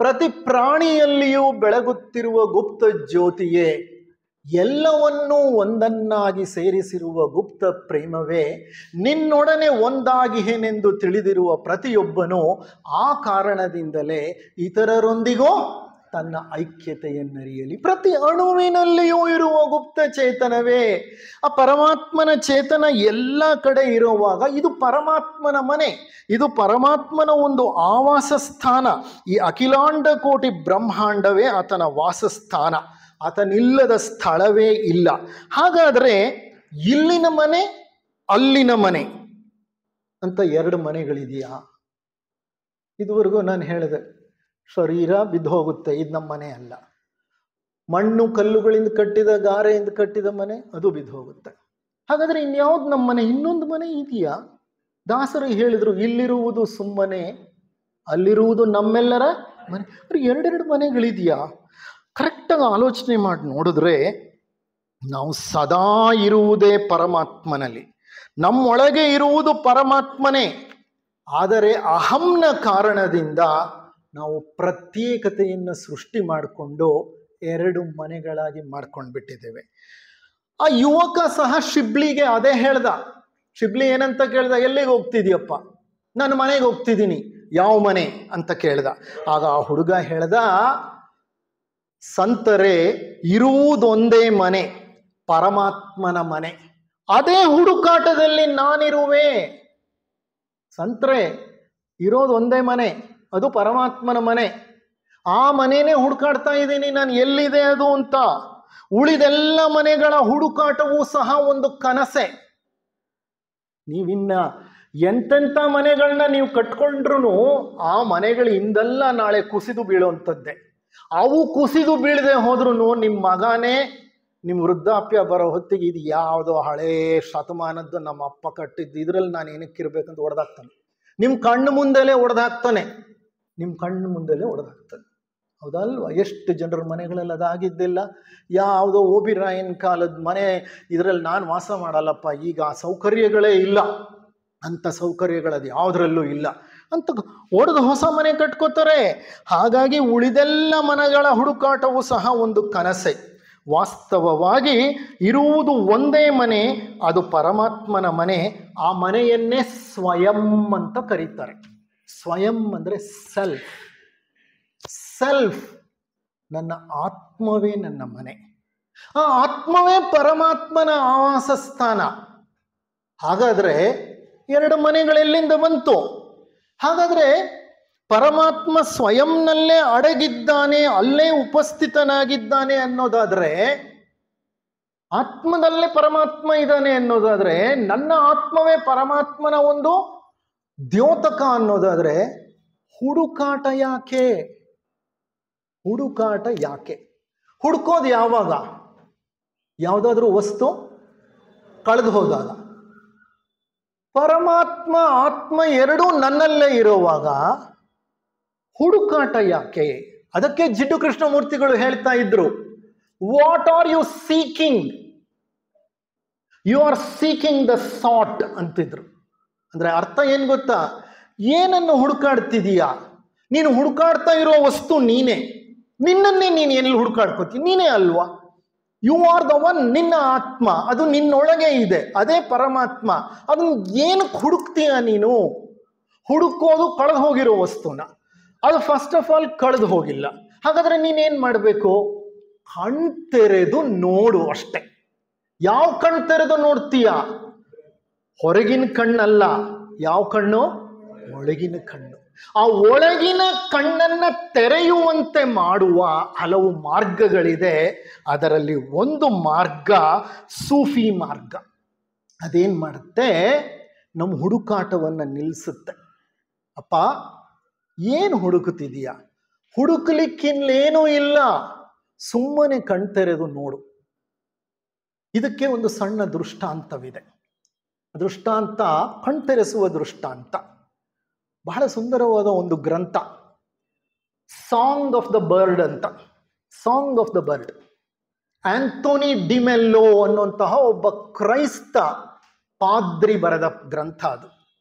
ಪ್ರತಿ ಪ್ರಾಣಿಯಲ್ಲಿಯೂ ಬೆಳಗುತ್ತಿರುವ ಗುಪ್ತ ಜ್ಯೋತಿಯೇ, ಎಲ್ಲವನ್ನೂ ಒಂದನ್ನಾಗಿ ಸೇರಿಸಿರುವ ಗುಪ್ತ ಪ್ರೇಮವೇ, ನಿನ್ನೊಡನೆ ಒಂದಾಗಿಹೇನೆಂದು ತಿಳಿದಿರುವ ಪ್ರತಿಯೊಬ್ಬನೂ ಆ ಕಾರಣದಿಂದಲೇ ಇತರರೊಂದಿಗೂ ತನ್ನ ಐಕ್ಯತೆಯನ್ನರಿಯಲಿ. ಪ್ರತಿ ಅಣುವಿನಲ್ಲಿಯೂ ಇರುವ ಗುಪ್ತ ಚೇತನವೇ. ಆ ಪರಮಾತ್ಮನ ಚೇತನ ಎಲ್ಲ ಕಡೆ ಇರುವಾಗ ಇದು ಪರಮಾತ್ಮನ ಮನೆ, ಇದು ಪರಮಾತ್ಮನ ಒಂದು ಆವಾಸ ಸ್ಥಾನ. ಈ ಅಖಿಲಾಂಡ ಕೋಟಿ ಬ್ರಹ್ಮಾಂಡವೇ ಆತನ ವಾಸಸ್ಥಾನ. ಆತನಿಲ್ಲದ ಸ್ಥಳವೇ ಇಲ್ಲ. ಹಾಗಾದ್ರೆ ಇಲ್ಲಿನ ಮನೆ, ಅಲ್ಲಿನ ಮನೆ ಅಂತ ಎರಡು ಮನೆಗಳಿದೆಯಾ? ಇದುವರೆಗೂ ನಾನು ಹೇಳಿದೆ, ಶರೀರ ಬಿದ್ದು ಹೋಗುತ್ತೆ, ಇದು ನಮ್ಮ ಮನೆ ಅಲ್ಲ. ಮಣ್ಣು ಕಲ್ಲುಗಳಿಂದ ಕಟ್ಟಿದ, ಗಾರೆಯಿಂದ ಕಟ್ಟಿದ ಮನೆ, ಅದು ಬಿದ್ದು ಹೋಗುತ್ತೆ. ಹಾಗಾದ್ರೆ ಇನ್ಯಾವ್ದು ನಮ್ಮ ಮನೆ? ಇನ್ನೊಂದು ಮನೆ ಇದೆಯಾ? ದಾಸರು ಹೇಳಿದ್ರು, ಇಲ್ಲಿರುವುದು ಸುಮ್ಮನೆ, ಅಲ್ಲಿರುವುದು ನಮ್ಮೆಲ್ಲರ ಮನೆ. ಎರಡೆರಡು ಮನೆಗಳಿದೆಯಾ? ಕರೆಕ್ಟಾಗಿ ಆಲೋಚನೆ ಮಾಡಿ ನೋಡಿದ್ರೆ ನಾವು ಸದಾ ಇರುವುದೇ ಪರಮಾತ್ಮನಲ್ಲಿ, ನಮ್ಮೊಳಗೆ ಇರುವುದು ಪರಮಾತ್ಮನೇ. ಆದರೆ ಅಹಂನ ಕಾರಣದಿಂದ ನಾವು ಪ್ರತ್ಯೇಕತೆಯನ್ನು ಸೃಷ್ಟಿ ಮಾಡಿಕೊಂಡು ಎರಡು ಮನೆಗಳಾಗಿ ಮಾಡ್ಕೊಂಡು ಬಿಟ್ಟಿದ್ದೇವೆ. ಆ ಯುವಕ ಸಹ ಶಿಬ್ಲಿಗೆ ಅದೇ ಹೇಳ್ದ. ಶಿಬ್ಲಿ ಏನಂತ ಕೇಳ್ದ? ಎಲ್ಲಿಗೆ ಹೋಗ್ತಿದ್ಯಪ್ಪ? ನಾನು ಮನೆಗೆ ಹೋಗ್ತಿದ್ದೀನಿ. ಯಾವ ಮನೆ ಅಂತ ಕೇಳ್ದ. ಆಗ ಆ ಹುಡುಗ ಹೇಳ್ದ, ಸಂತರೇ, ಇರುವುದೊಂದೇ ಮನೆ, ಪರಮಾತ್ಮನ ಮನೆ. ಅದೇ ಹುಡುಕಾಟದಲ್ಲಿ ನಾನಿರುವೆ. ಸಂತರೇ, ಇರೋದು ಒಂದೇ ಮನೆ, ಅದು ಪರಮಾತ್ಮನ ಮನೆ. ಆ ಮನೆನೇ ಹುಡುಕಾಡ್ತಾ ಇದ್ದೀನಿ ನಾನು, ಎಲ್ಲಿದೆ ಅದು ಅಂತ. ಉಳಿದೆಲ್ಲ ಮನೆಗಳ ಹುಡುಕಾಟವೂ ಸಹ ಒಂದು ಕನಸೆ. ನೀವಿನ್ನ ಎಂತೆಂಥ ಮನೆಗಳನ್ನ ನೀವು ಕಟ್ಕೊಂಡ್ರು ಆ ಮನೆಗಳು ಇಂದಲ್ಲ ನಾಳೆ ಕುಸಿದು ಬೀಳುವಂಥದ್ದೇ. ಅವು ಕುಸಿದು ಬೀಳದೆ ಹೋದ್ರೂ ನಿಮ್ಮ ಮಗನೇ ನಿಮ್ಮ ವೃದ್ಧಾಪ್ಯ ಬರೋ ಹೊತ್ತಿಗೆ ಇದು ಯಾವುದೋ ಹಳೇ ಶತಮಾನದ್ದು ನಮ್ಮ ಅಪ್ಪ ಕಟ್ಟಿದ್ದು, ಇದರಲ್ಲಿ ನಾನು ಏನಕ್ಕಿರ್ಬೇಕಂತ ಹೊಡೆದಾಕ್ತಾನೆ. ನಿಮ್ಮ ಕಣ್ಣು ಮುಂದೆಲೇ ಹೊಡೆದಾಕ್ತಾನೆ, ನಿಮ್ಮ ಕಣ್ಣು ಮುಂದೆಲೇ ಹೊಡೆದಾಕ್ತಾನೆ. ಹೌದಲ್ವಾ? ಎಷ್ಟು ಜನರ ಮನೆಗಳಲ್ಲಿ ಅದಾಗಿದ್ದಿಲ್ಲ. ಯಾವುದೋ ಓಬಿರಾಯನ್ ಕಾಲದ ಮನೆ, ಇದರಲ್ಲಿ ನಾನು ವಾಸ ಮಾಡಲ್ಲಪ್ಪ, ಈಗ ಆ ಸೌಕರ್ಯಗಳೇ ಇಲ್ಲ, ಅಂಥ ಸೌಕರ್ಯಗಳದು ಯಾವುದರಲ್ಲೂ ಇಲ್ಲ ಅಂತ ಹೊಡೆದು ಹೊಸ ಮನೆ ಕಟ್ಕೋತಾರೆ. ಹಾಗಾಗಿ ಉಳಿದೆಲ್ಲ ಮನೆಗಳ ಹುಡುಕಾಟವೂ ಸಹ ಒಂದು ಕನಸೆ. ವಾಸ್ತವವಾಗಿ ಇರುವುದು ಒಂದೇ ಮನೆ, ಅದು ಪರಮಾತ್ಮನ ಮನೆ. ಆ ಮನೆಯನ್ನೇ ಸ್ವಯಂ ಅಂತ ಕರೀತಾರೆ. ಸ್ವಯಂ ಅಂದರೆ ಸೆಲ್ಫ್. ಸೆಲ್ಫ್, ನನ್ನ ಆತ್ಮವೇ ನನ್ನ ಮನೆ. ಆ ಆತ್ಮವೇ ಪರಮಾತ್ಮನ ಆವಾಸ ಸ್ಥಾನ. ಹಾಗಾದ್ರೆ ಎರಡು ಮನೆಗಳೆಲ್ಲಿಂದ ಬಂತು? ಹಾಗಾದ್ರೆ ಪರಮಾತ್ಮ ಸ್ವಯಂನಲ್ಲೇ ಅಡಗಿದ್ದಾನೆ, ಅಲ್ಲೇ ಉಪಸ್ಥಿತನಾಗಿದ್ದಾನೆ ಅನ್ನೋದಾದ್ರೆ, ಆತ್ಮದಲ್ಲೇ ಪರಮಾತ್ಮ ಇದ್ದಾನೆ ಅನ್ನೋದಾದ್ರೆ, ನನ್ನ ಆತ್ಮವೇ ಪರಮಾತ್ಮನ ಒಂದು ದ್ಯೋತಕ ಅನ್ನೋದಾದ್ರೆ ಹುಡುಕಾಟ ಯಾಕೆ? ಹುಡುಕಾಟ ಯಾಕೆ? ಹುಡುಕೋದು ಯಾವಾಗ? ಯಾವುದಾದ್ರೂ ವಸ್ತು ಕಳೆದು ಹೋದಾಗ. ಪರಮಾತ್ಮ ಆತ್ಮ ಎರಡೂ ನನ್ನಲ್ಲೇ ಇರುವಾಗ ಹುಡುಕಾಟ ಯಾಕೆ? ಅದಕ್ಕೆ ಜಿಡ್ಡು ಕೃಷ್ಣಮೂರ್ತಿಗಳು ಹೇಳ್ತಾ ಇದ್ರು, what are you seeking? You are seeking the sought ಅಂತಿದ್ರು. ಅಂದ್ರೆ ಅರ್ಥ ಏನ್ ಗೊತ್ತಾ? ಏನನ್ನು ಹುಡುಕಾಡ್ತಿದೀಯಾ? ನೀನು ಹುಡುಕಾಡ್ತಾ ಇರೋ ವಸ್ತು ನೀನೇ. ನಿನ್ನನ್ನೇ ನೀನು ಎಲ್ಲಿ ಹುಡುಕಾಡ್ಕೋತಿ? ನೀನೇ ಅಲ್ವಾ? You are the one. ನಿನ್ನ ಆತ್ಮ ಅದು ನಿನ್ನೊಳಗೆ ಇದೆ, ಅದೇ ಪರಮಾತ್ಮ. ಅದನ್ನ ಏನಕ್ಕೆ ಹುಡುಕ್ತೀಯ ನೀನು? ಹುಡುಕೋದು ಕಳೆದು ಹೋಗಿರೋ ವಸ್ತುನ. ಅದು ಫಸ್ಟ್ ಆಫ್ ಆಲ್ ಕಳೆದು ಹೋಗಿಲ್ಲ. ಹಾಗಾದ್ರೆ ನೀನೇನ್ ಮಾಡಬೇಕು? ಕಣ್ ತೆರೆದು ನೋಡು ಅಷ್ಟೆ. ಯಾವ ಕಣ್ ತೆರೆದು ನೋಡ್ತೀಯ? ಹೊರಗಿನ ಕಣ್ಣಲ್ಲ. ಯಾವ ಕಣ್ಣು? ಒಳಗಿನ ಕಣ್ಣು. ಆ ಒಳಗಿನ ಕಣ್ಣನ್ನ ತೆರೆಯುವಂತೆ ಮಾಡುವ ಹಲವು ಮಾರ್ಗಗಳಿದೆ. ಅದರಲ್ಲಿ ಒಂದು ಮಾರ್ಗ ಸೂಫಿ ಮಾರ್ಗ. ಅದೇನ್ ಮಾಡುತ್ತೆ? ನಮ್ಮ ಹುಡುಕಾಟವನ್ನ ನಿಲ್ಲಿಸುತ್ತೆ. ಅಪ್ಪ, ಏನು ಹುಡುಕುತ್ತಿದೀಯ? ಹುಡುಕಲಿಕ್ಕಿನ್ನೇನೂ ಇಲ್ಲ, ಸುಮ್ಮನೆ ಕಣ್ತೆರೆದು ನೋಡು. ಇದಕ್ಕೆ ಒಂದು ಸಣ್ಣ ದೃಷ್ಟಾಂತವಿದೆ. ದೃಷ್ಟಾಂತ ಕಣ್ತೆರೆಸುವ ದೃಷ್ಟಾಂತ. ಬಹಳ ಸುಂದರವಾದ ಒಂದು ಗ್ರಂಥ, ಸಾಂಗ್ ಆಫ್ ದ ಬರ್ಡ್ ಅಂತ. Song of the bird, Anthony D'Mello ಅನ್ನುವಂತಹ ಒಬ್ಬ ಕ್ರೈಸ್ತ ಪಾದ್ರಿ ಬರೆದ ಗ್ರಂಥ ಅದು.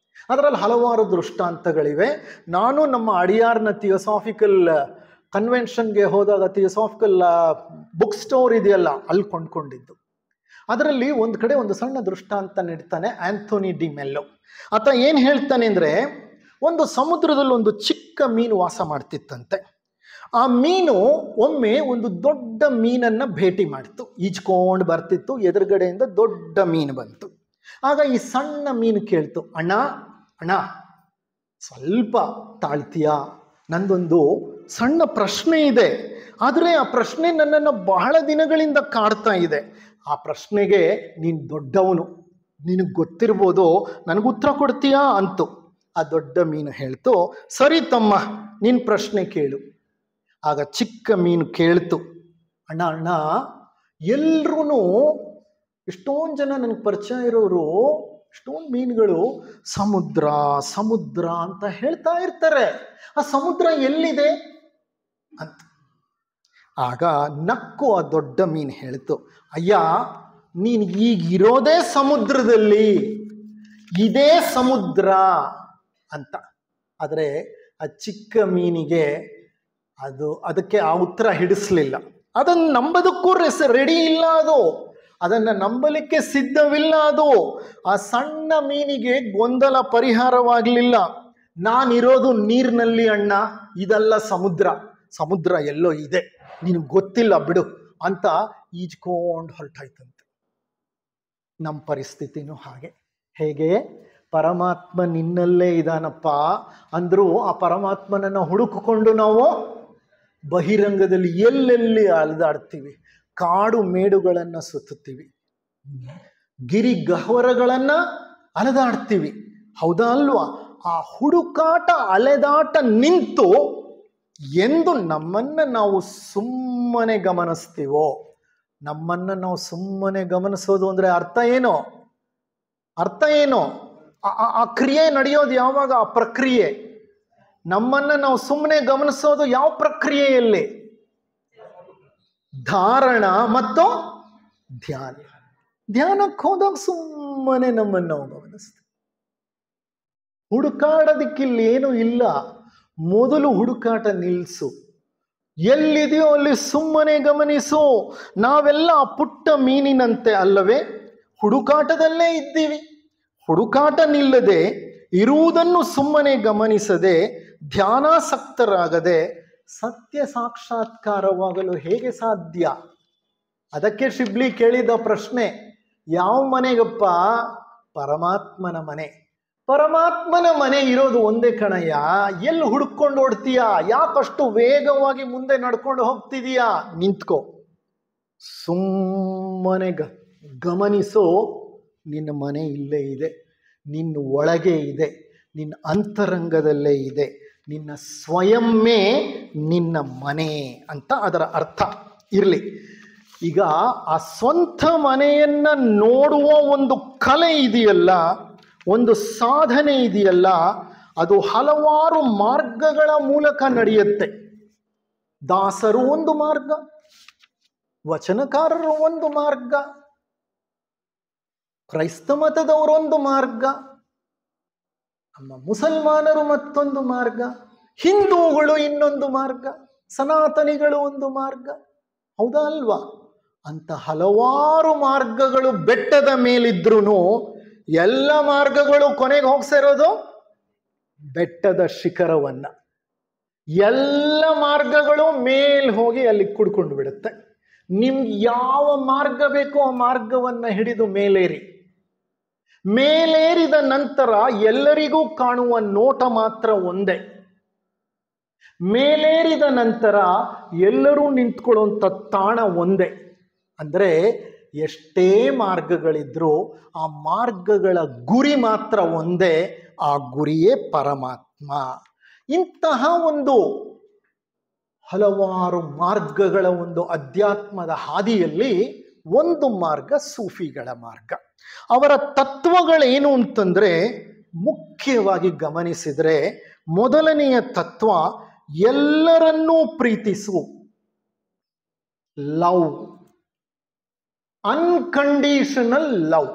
ಅದರಲ್ಲಿ ಹಲವಾರು ದೃಷ್ಟಾಂತಗಳಿವೆ. ನಾನು ನಮ್ಮ ಅಡಿಯಾರ್ನ ಥಿಯೋಸಾಫಿಕಲ್ ಕನ್ವೆನ್ಷನ್ಗೆ ಹೋದಾಗ ಥಿಯೋಸಾಫಿಕಲ್ ಬುಕ್ ಸ್ಟೋರ್ ಇದೆಯಲ್ಲ, ಅಲ್ಲಿ ಕೊಂಡ್ಕೊಂಡಿದ್ದು. ಅದರಲ್ಲಿ ಒಂದು ಕಡೆ ಒಂದು ಸಣ್ಣ ದೃಷ್ಟಾಂತ ನೀಡ್ತಾನೆ ಆಂಥೋನಿ ಡಿಮೆಲ್ಲೋ. ಆತ ಏನು ಹೇಳ್ತಾನೆ ಅಂದರೆ, ಒಂದು ಸಮುದ್ರದಲ್ಲಿ ಒಂದು ಚಿಕ್ಕ ಮೀನು ವಾಸ ಮಾಡ್ತಿತ್ತಂತೆ. ಆ ಮೀನು ಒಮ್ಮೆ ಒಂದು ದೊಡ್ಡ ಮೀನನ್ನ ಭೇಟಿ ಮಾಡ್ತು. ಈಜ್ಕೊಂಡು ಬರ್ತಿತ್ತು, ಎದುರುಗಡೆಯಿಂದ ದೊಡ್ಡ ಮೀನು ಬಂತು. ಆಗ ಈ ಸಣ್ಣ ಮೀನು ಕೇಳ್ತು, ಅಣ್ಣ ಅಣ್ಣ ಸ್ವಲ್ಪ ತಾಳ್ತೀಯಾ? ನಂದೊಂದು ಸಣ್ಣ ಪ್ರಶ್ನೆ ಇದೆ, ಆದರೆ ಆ ಪ್ರಶ್ನೆ ನನ್ನನ್ನು ಬಹಳ ದಿನಗಳಿಂದ ಕಾಡ್ತಾ ಇದೆ. ಆ ಪ್ರಶ್ನೆಗೆ ನೀನು ದೊಡ್ಡವನು, ನಿನಗೆ ಗೊತ್ತಿರ್ಬೋದು, ನನಗೆ ಉತ್ತರ ಕೊಡ್ತೀಯಾ ಅಂತು. ಆ ದೊಡ್ಡ ಮೀನು ಹೇಳ್ತು, ಸರಿ ತಮ್ಮ, ನಿನ್ನ ಪ್ರಶ್ನೆ ಕೇಳು. ಆಗ ಚಿಕ್ಕ ಮೀನು ಕೇಳ್ತು, ಅಣ್ಣ ಅಣ್ಣ, ಎಲ್ರೂ ಎಷ್ಟೊಂದು ಜನ ನನಗೆ ಪರಿಚಯ ಇರೋರು, ಎಷ್ಟೊಂದು ಮೀನುಗಳು ಸಮುದ್ರ ಸಮುದ್ರ ಅಂತ ಹೇಳ್ತಾ ಇರ್ತಾರೆ. ಆ ಸಮುದ್ರ ಎಲ್ಲಿದೆ ಅಂತ. ಆಗ ನಕ್ಕು ಆ ದೊಡ್ಡ ಮೀನು ಹೇಳ್ತು, ಅಯ್ಯ, ನೀನು ಈಗಿರೋದೇ ಸಮುದ್ರದಲ್ಲಿ, ಇದೇ ಸಮುದ್ರ ಅಂತ. ಆದರೆ ಆ ಚಿಕ್ಕ ಮೀನಿಗೆ ಅದಕ್ಕೆ ಆ ಉತ್ತರ ಹಿಡಿಸ್ಲಿಲ್ಲ. ಅದನ್ನು ನಂಬೋದಕ್ಕೂ ರೆಡಿ ಇಲ್ಲ ಅದು. ಅದನ್ನು ನಂಬಲಿಕ್ಕೆ ಸಿದ್ಧವಿಲ್ಲ ಅದು. ಆ ಸಣ್ಣ ಮೀನಿಗೆ ಗೊಂದಲ ಪರಿಹಾರವಾಗಲಿಲ್ಲ. ನಾನಿರೋದು ನೀರಿನಲ್ಲಿ ಅಣ್ಣ, ಇದಲ್ಲ ಸಮುದ್ರ. ಸಮುದ್ರ ಎಲ್ಲೋ ಇದೆ, ನಿನಗೆ ಗೊತ್ತಿಲ್ಲ ಬಿಡು ಅಂತ ಈಜ್ಕೊಂಡು ಹೊರಟಾಯ್ತಂತೆ. ನಮ್ಮ ಪರಿಸ್ಥಿತಿನೂ ಹಾಗೆ. ಹೇಗೆ? ಪರಮಾತ್ಮ ನಿನ್ನಲ್ಲೇ ಇದಾನಪ್ಪ ಅಂದರೂ ಆ ಪರಮಾತ್ಮನನ್ನು ಹುಡುಕಿಕೊಂಡು ನಾವು ಬಹಿರಂಗದಲ್ಲಿ ಎಲ್ಲೆಲ್ಲಿ ಅಲೆದಾಡ್ತೀವಿ, ಕಾಡು ಮೇಡುಗಳನ್ನು ಸುತ್ತುತ್ತೀವಿ, ಗಿರಿ ಗಹ್ವರಗಳನ್ನು ಅಲೆದಾಡ್ತೀವಿ. ಹೌದಾ ಅಲ್ವಾ? ಆ ಹುಡುಕಾಟ ಅಲೆದಾಟ ನಿಂತು ಎಂದು ನಮ್ಮನ್ನು ನಾವು ಸುಮ್ಮನೆ ಗಮನಿಸ್ತೀವೋ, ನಮ್ಮನ್ನು ನಾವು ಸುಮ್ಮನೆ ಗಮನಿಸೋದು ಅಂದರೆ ಅರ್ಥ ಏನು? ಅರ್ಥ ಏನು? ಆ ಕ್ರಿಯೆ ನಡೆಯೋದು ಯಾವಾಗ? ಆ ಪ್ರಕ್ರಿಯೆ. ನಮ್ಮನ್ನು ನಾವು ಸುಮ್ಮನೆ ಗಮನಿಸೋದು ಯಾವ ಪ್ರಕ್ರಿಯೆಯಲ್ಲಿ? ಧಾರಣ ಮತ್ತು ಧ್ಯಾನ. ಧ್ಯಾನಕ್ಕೆ ಹೋದಾಗ ಸುಮ್ಮನೆ ನಮ್ಮನ್ನು ನಾವು ಗಮನಿಸ್ತೀವಿ. ಹುಡುಕಾಡೋದಕ್ಕಿಲ್ಲಿ ಏನೂ ಇಲ್ಲ. ಮೊದಲು ಹುಡುಕಾಟ ನಿಲ್ಲಿಸು. ಎಲ್ಲಿದೆಯೋ ಅಲ್ಲಿ ಸುಮ್ಮನೆ ಗಮನಿಸು. ನಾವೆಲ್ಲ ಪುಟ್ಟ ಮೀನಿನಂತೆ ಅಲ್ಲವೇ? ಹುಡುಕಾಟದಲ್ಲೇ ಇದ್ದೀವಿ. ಹುಡುಕಾಟ ನಿಲ್ಲದೆ, ಇರುವುದನ್ನು ಸುಮ್ಮನೆ ಗಮನಿಸದೆ, ಧ್ಯಾನಾಸಕ್ತರಾಗದೆ ಸತ್ಯ ಸಾಕ್ಷಾತ್ಕಾರವಾಗಲು ಹೇಗೆ ಸಾಧ್ಯ? ಅದಕ್ಕೆ ಶಿಬ್ಲಿ ಕೇಳಿದ ಪ್ರಶ್ನೆ, ಯಾವ ಮನೆಗಪ್ಪ? ಪರಮಾತ್ಮನ ಮನೆ. ಪರಮಾತ್ಮನ ಮನೆ ಇರೋದು ಒಂದೇ ಕಣಯ್ಯ. ಎಲ್ಲಿ ಹುಡುಕೊಂಡು ಓಡ್ತೀಯ? ಯಾಕಷ್ಟು ವೇಗವಾಗಿ ಮುಂದೆ ನಡ್ಕೊಂಡು ಹೋಗ್ತಿದೀಯಾ? ನಿಂತ್ಕೋ, ಸುಮ್ಮನೆ ಗಮನಿಸೋ. ನಿನ್ನ ಮನೆ ಇಲ್ಲೇ ಇದೆ, ನಿನ್ನ ಒಳಗೆ ಇದೆ. ನಿನ್ನ ಅಂತರಂಗದಲ್ಲೇ ಇದೆ. ನಿನ್ನ ಸ್ವಯಂಮೇ ನಿನ್ನ ಮನೆ ಅಂತ ಅದರ ಅರ್ಥ ಇರಲಿ. ಈಗ ಆ ಸ್ವಂತ ಮನೆಯನ್ನು ನೋಡುವ ಒಂದು ಕಲೆ ಇದೆಯಲ್ಲ, ಒಂದು ಸಾಧನೆ ಇದೆಯಲ್ಲ, ಅದು ಹಲವಾರು ಮಾರ್ಗಗಳ ಮೂಲಕ ನಡೆಯುತ್ತೆ. ದಾಸರು ಒಂದು ಮಾರ್ಗ, ವಚನಕಾರರು ಒಂದು ಮಾರ್ಗ, ಕ್ರೈಸ್ತ ಮತದವರೊಂದು ಮಾರ್ಗ, ನಮ್ಮ ಮುಸಲ್ಮಾನರು ಮತ್ತೊಂದು ಮಾರ್ಗ, ಹಿಂದೂಗಳು ಇನ್ನೊಂದು ಮಾರ್ಗ, ಸನಾತನಿಗಳು ಒಂದು ಮಾರ್ಗ. ಹೌದಾ ಅಲ್ವಾ? ಅಂತ ಹಲವಾರು ಮಾರ್ಗಗಳು ಬೆಟ್ಟದ ಮೇಲಿದ್ರೂ ಎಲ್ಲ ಮಾರ್ಗಗಳು ಕೊನೆಗೆ ಹೋಗ್ಸಿರೋದು ಬೆಟ್ಟದ ಶಿಖರವನ್ನ. ಎಲ್ಲ ಮಾರ್ಗಗಳು ಮೇಲ್ ಹೋಗಿ ಅಲ್ಲಿ ಕುಡ್ಕೊಂಡು ಬಿಡುತ್ತೆ. ನಿಮ್ಗೆ ಯಾವ ಮಾರ್ಗ ಬೇಕೋ ಆ ಮಾರ್ಗವನ್ನ ಹಿಡಿದು ಮೇಲೇರಿ. ಮೇಲೇರಿದ ನಂತರ ಎಲ್ಲರಿಗೂ ಕಾಣುವ ನೋಟ ಮಾತ್ರ ಒಂದೇ. ಮೇಲೇರಿದ ನಂತರ ಎಲ್ಲರೂ ನಿಂತ್ಕೊಳ್ಳುವಂಥ ತಾಣ ಒಂದೇ. ಅಂದರೆ ಎಷ್ಟೇ ಮಾರ್ಗಗಳಿದ್ರೂ ಆ ಮಾರ್ಗಗಳ ಗುರಿ ಮಾತ್ರ ಒಂದೇ. ಆ ಗುರಿಯೇ ಪರಮಾತ್ಮ. ಇಂತಹ ಒಂದು ಹಲವಾರು ಮಾರ್ಗಗಳ ಒಂದು ಅಧ್ಯಾತ್ಮದ ಹಾದಿಯಲ್ಲಿ ಒಂದು ಮಾರ್ಗ ಸೂಫಿಗಳ ಮಾರ್ಗ. ಅವರ ತತ್ವಗಳೇನು ಅಂತಂದ್ರೆ, ಮುಖ್ಯವಾಗಿ ಗಮನಿಸಿದ್ರೆ ಮೊದಲನೆಯ ತತ್ವ ಎಲ್ಲರನ್ನೂ ಪ್ರೀತಿಸು, ಲವ್, ಅನ್ಕಂಡೀಷನಲ್ ಲವ್.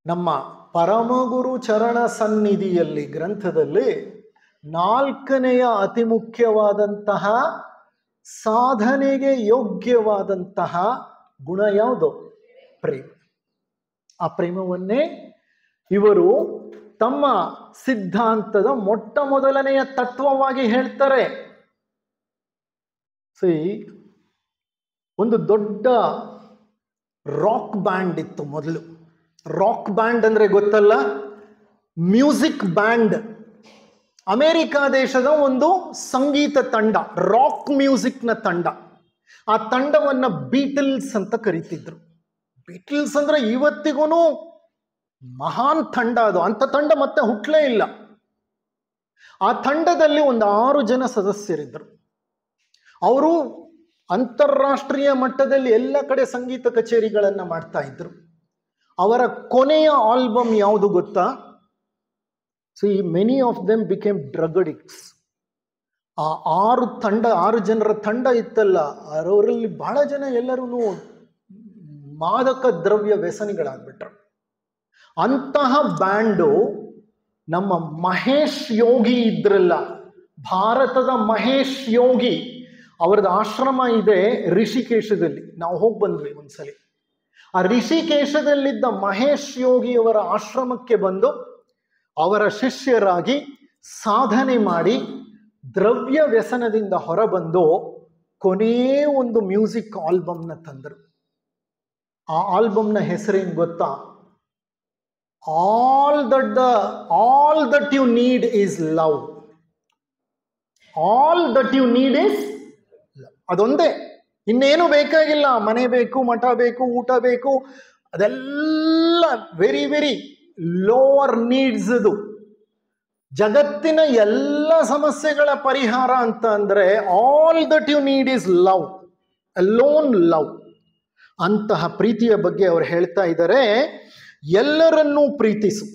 ನಮ್ಮ ಪರಮಗುರು ಚರಣ ಸನ್ನಿಧಿಯಲ್ಲಿ ಗ್ರಂಥದಲ್ಲಿ 4ನೆಯ ಅತಿ ಮುಖ್ಯವಾದಂತಹ ಸಾಧನೆಗೆ ಯೋಗ್ಯವಾದಂತಹ ಗುಣ ಯಾವುದು? ಪ್ರೇಮ. ಆ ಪ್ರೇಮವನ್ನೇ ಇವರು ತಮ್ಮ ಸಿದ್ಧಾಂತದ ಮೊಟ್ಟ ಮೊದಲನೆಯ ತತ್ವವಾಗಿ ಹೇಳ್ತಾರೆ. ಒಂದು ದೊಡ್ಡ ರಾಕ್ ಬ್ಯಾಂಡ್ ಇತ್ತು ಮೊದಲು. ರಾಕ್ ಬ್ಯಾಂಡ್ ಅಂದ್ರೆ ಗೊತ್ತಲ್ಲ, ಮ್ಯೂಸಿಕ್ ಬ್ಯಾಂಡ್. ಅಮೆರಿಕಾ ದೇಶದ ಒಂದು ಸಂಗೀತ ತಂಡ, ರಾಕ್ ಮ್ಯೂಸಿಕ್ನ ತಂಡ. ಆ ತಂಡವನ್ನ ಬೀಟಲ್ಸ್ ಅಂತ ಕರೀತಿದ್ರು. ಬೀಟಲ್ಸ್ ಅಂದ್ರೆ ಇವತ್ತಿಗೂ ಮಹಾನ್ ತಂಡ ಅದು. ಅಂತ ತಂಡ ಮತ್ತೆ ಹುಟ್ಟಲೇ ಇಲ್ಲ. ಆ ತಂಡದಲ್ಲಿ ಒಂದು 6 ಜನ ಸದಸ್ಯರಿದ್ದರು. ಅವರು ಅಂತಾರಾಷ್ಟ್ರೀಯ ಮಟ್ಟದಲ್ಲಿ ಎಲ್ಲ ಕಡೆ ಸಂಗೀತ ಕಚೇರಿಗಳನ್ನು ಮಾಡ್ತಾ ಇದ್ರು. ಅವರ ಕೊನೆಯ ಆಲ್ಬಮ್ ಯಾವುದು ಗೊತ್ತಾ? Many of them became drug addicts. ಆ 6 ಜನರ ತಂಡ ಇತ್ತಲ್ಲ, ಅವರಲ್ಲಿ ಬಹಳ ಜನ ಎಲ್ಲರೂ ಮಾದಕ ದ್ರವ್ಯ ವ್ಯಸನಿಗಳಾಗ್ಬಿಟ್ರು. ಅಂತಹ ಬ್ಯಾಂಡು ನಮ್ಮ ಮಹೇಶ್ ಯೋಗಿ ಇದ್ರಲ್ಲ, ಭಾರತದ ಮಹೇಶ್ ಯೋಗಿ, ಅವರದ್ದು ಆಶ್ರಮ ಇದೆ ರಿಷಿಕೇಶದಲ್ಲಿ. ನಾವು ಹೋಗಿ ಬಂದ್ವಿ ಒಂದ್ಸಲಿ. ಆ ರಿಷಿಕೇಶದಲ್ಲಿದ್ದ ಮಹೇಶ್ ಯೋಗಿಯವರ ಆಶ್ರಮಕ್ಕೆ ಬಂದು ಅವರ ಶಿಷ್ಯರಾಗಿ ಸಾಧನೆ ಮಾಡಿ ದ್ರವ್ಯ ವ್ಯಸನದಿಂದ ಹೊರಬಂದು ಕೊನೇ ಒಂದು ಮ್ಯೂಸಿಕ್ ಆಲ್ಬಮ್ನ ತಂದರು. ಆ ಆಲ್ಬಮ್ನ ಹೆಸರೇನು ಗೊತ್ತಾ? All that you need is love. All that you need is love. ಅದೊಂದೇ, ಇನ್ನೇನು ಬೇಕಾಗಿಲ್ಲ. ಮನೆ ಬೇಕು, ಮಠ ಬೇಕು, ಊಟ ಬೇಕು, ಅದೆಲ್ಲ ವೆರಿ ವೆರಿ ಲೋವರ್ ನೀಡ್ಸ್. ಅದು ಜಗತ್ತಿನ ಎಲ್ಲ ಸಮಸ್ಯೆಗಳ ಪರಿಹಾರ ಅಂತ ಅಂದ್ರೆ all that you need is love, alone love. ಅಂತಹ ಪ್ರೀತಿಯ ಬಗ್ಗೆ ಅವರು ಹೇಳ್ತಾ ಇದ್ದಾರೆ. ಎಲ್ಲರನ್ನೂ ಪ್ರೀತಿಸು.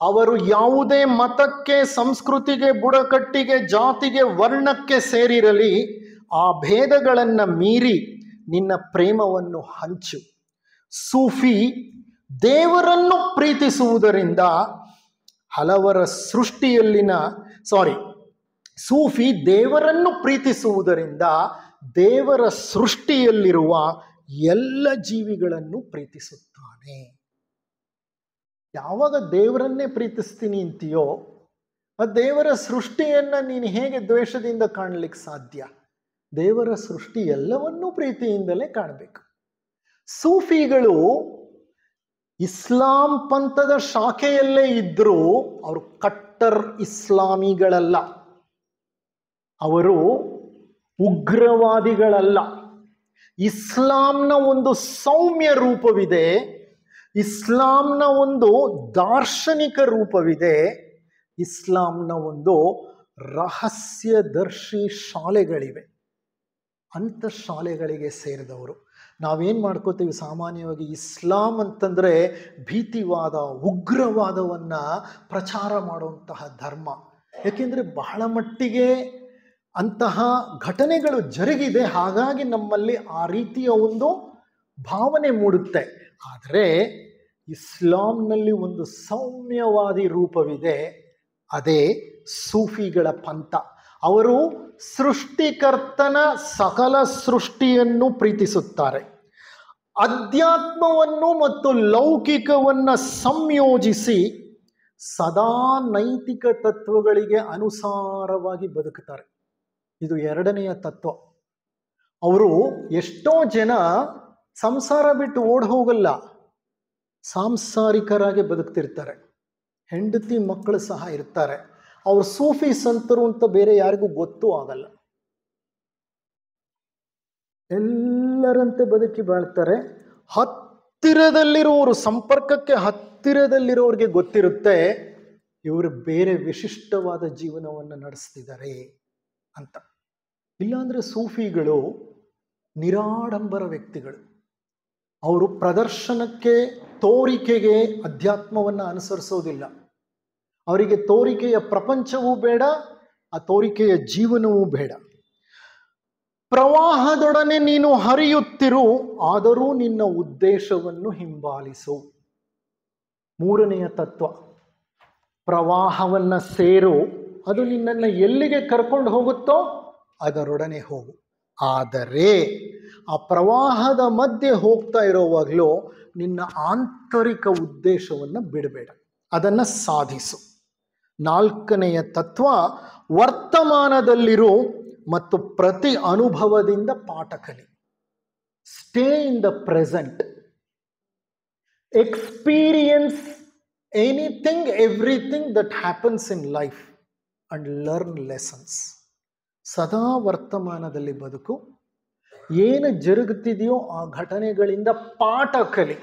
ಅವರು ಯಾವುದೇ ಮತಕ್ಕೆ, ಸಂಸ್ಕೃತಿಗೆ, ಬುಡಕಟ್ಟಿಗೆ, ಜಾತಿಗೆ, ವರ್ಣಕ್ಕೆ ಸೇರಿರಲಿ, ಆ ಭೇದಗಳನ್ನು ಮೀರಿ ನಿನ್ನ ಪ್ರೇಮವನ್ನು ಹಂಚು. ಸೂಫಿ ದೇವರನ್ನು ಪ್ರೀತಿಸುವುದರಿಂದ ಹಲವರ ಸೃಷ್ಟಿಯಲ್ಲಿನ ಸೂಫಿ ದೇವರನ್ನು ಪ್ರೀತಿಸುವುದರಿಂದ ದೇವರ ಸೃಷ್ಟಿಯಲ್ಲಿರುವ ಎಲ್ಲ ಜೀವಿಗಳನ್ನು ಪ್ರೀತಿಸುತ್ತಾನೆ. ಯಾವಾಗ ದೇವರನ್ನೇ ಪ್ರೀತಿಸ್ತೀನಿ ಅಂತೀಯೋ, ಆ ದೇವರ ಸೃಷ್ಟಿಯನ್ನ ನೀನು ಹೇಗೆ ದ್ವೇಷದಿಂದ ಕಾಣಲಿಕ್ಕೆ ಸಾಧ್ಯ? ದೇವರ ಸೃಷ್ಟಿ ಎಲ್ಲವನ್ನೂ ಪ್ರೀತಿಯಿಂದಲೇ ಕಾಣಬೇಕು. ಸೂಫಿಗಳು ಇಸ್ಲಾಂ ಪಂಥದ ಶಾಖೆಯಲ್ಲೇ ಇದ್ರೂ ಅವರು ಕಟ್ಟರ್ ಇಸ್ಲಾಮಿಗಳಲ್ಲ, ಅವರು ಉಗ್ರವಾದಿಗಳಲ್ಲ. ಇಸ್ಲಾಂನ ಒಂದು ಸೌಮ್ಯ ರೂಪವಿದೆ, ಇಸ್ಲಾಂನ ಒಂದು ದಾರ್ಶನಿಕ ರೂಪವಿದೆ, ಇಸ್ಲಾಂನ ಒಂದು ರಹಸ್ಯದರ್ಶಿ ಶಾಲೆಗಳಿವೆ. ಅಂಥ ಶಾಲೆಗಳಿಗೆ ಸೇರಿದವರು. ನಾವೇನು ಮಾಡ್ಕೋತೀವಿ ಸಾಮಾನ್ಯವಾಗಿ, ಇಸ್ಲಾಂ ಅಂತಂದರೆ ಭೀತಿವಾದ, ಉಗ್ರವಾದವನ್ನು ಪ್ರಚಾರ ಮಾಡುವಂತಹ ಧರ್ಮ. ಏಕೆಂದರೆ ಬಹಳ ಮಟ್ಟಿಗೆ ಅಂತಹ ಘಟನೆಗಳು ಜರುಗಿದೆ, ಹಾಗಾಗಿ ನಮ್ಮಲ್ಲಿ ಆ ರೀತಿಯ ಒಂದು ಭಾವನೆ ಮೂಡುತ್ತೆ. ಆದರೆ ಇಸ್ಲಾಂನಲ್ಲಿ ಒಂದು ಸೌಮ್ಯವಾದಿ ರೂಪವಿದೆ, ಅದೇ ಸೂಫಿಗಳ ಪಂಥ. ಅವರು ಸೃಷ್ಟಿಕರ್ತನ ಸಕಲ ಸೃಷ್ಟಿಯನ್ನು ಪ್ರೀತಿಸುತ್ತಾರೆ. ಅಧ್ಯಾತ್ಮವನ್ನು ಮತ್ತು ಲೌಕಿಕವನ್ನು ಸಂಯೋಜಿಸಿ ಸದಾ ನೈತಿಕ ತತ್ವಗಳಿಗೆ ಅನುಸಾರವಾಗಿ ಬದುಕುತ್ತಾರೆ. ಇದು ಎರಡನೆಯ ತತ್ವ. ಅವರು ಎಷ್ಟೋ ಜನ ಸಂಸಾರ ಬಿಟ್ಟು ಓಡ್ ಹೋಗಲ್ಲ, ಸಾಂಸಾರಿಕರಾಗಿ ಬದುಕ್ತಿರ್ತಾರೆ. ಹೆಂಡತಿ ಮಕ್ಕಳು ಸಹ ಇರ್ತಾರೆ. ಅವ್ರು ಸೂಫಿ ಸಂತರು ಅಂತ ಬೇರೆ ಯಾರಿಗೂ ಗೊತ್ತೂ ಆಗಲ್ಲ. ಎಲ್ಲರಂತೆ ಬದುಕಿ ಬಾಳ್ತಾರೆ. ಹತ್ತಿರದಲ್ಲಿರೋರು, ಸಂಪರ್ಕಕ್ಕೆ ಹತ್ತಿರದಲ್ಲಿರೋರಿಗೆ ಗೊತ್ತಿರುತ್ತೆ ಇವರು ಬೇರೆ ವಿಶಿಷ್ಟವಾದ ಜೀವನವನ್ನು ನಡೆಸ್ತಿದ್ದಾರೆ ಅಂತ. ಇಲ್ಲಾಂದ್ರೆ ಸೂಫಿಗಳು ನಿರಾಡಂಬರ ವ್ಯಕ್ತಿಗಳು. ಅವರು ಪ್ರದರ್ಶನಕ್ಕೆ, ತೋರಿಕೆಗೆ ಅಧ್ಯಾತ್ಮವನ್ನು ಅನುಸರಿಸೋದಿಲ್ಲ. ಅವರಿಗೆ ತೋರಿಕೆಯ ಪ್ರಪಂಚವೂ ಬೇಡ, ಆ ತೋರಿಕೆಯ ಜೀವನವೂ ಬೇಡ. ಪ್ರವಾಹದೊಡನೆ ನೀನು ಹರಿಯುತ್ತಿರು, ಆದರೂ ನಿನ್ನ ಉದ್ದೇಶವನ್ನು ಹಿಂಬಾಲಿಸು. ಮೂರನೆಯ ತತ್ವ, ಪ್ರವಾಹವನ್ನು ಸೇರು, ಅದು ನಿನ್ನನ್ನು ಎಲ್ಲಿಗೆ ಕರ್ಕೊಂಡು ಹೋಗುತ್ತೋ ಅದರೊಡನೆ ಹೋಗು. ಆದರೆ ಆ ಪ್ರವಾಹದ ಮಧ್ಯೆ ಹೋಗ್ತಾ ಇರೋವಾಗಲೂ ನಿನ್ನ ಆಂತರಿಕ ಉದ್ದೇಶವನ್ನು ಬಿಡಬೇಡ, ಅದನ್ನು ಸಾಧಿಸು. ನಾಲ್ಕನೆಯ ತತ್ವ, ವರ್ತಮಾನದಲ್ಲಿರು ಮತ್ತು ಪ್ರತಿ ಅನುಭವದಿಂದ ಪಾಠ ಕಲಿ. Stay in the present, experience anything everything that happens in life and learn lessons. ಸದಾ ವರ್ತಮಾನದಲ್ಲಿ ಬದುಕು, ಏನು ಜರುಗುತ್ತಿದೆಯೋ ಆ ಘಟನೆಗಳಿಂದ ಪಾಠ ಕಲಿ.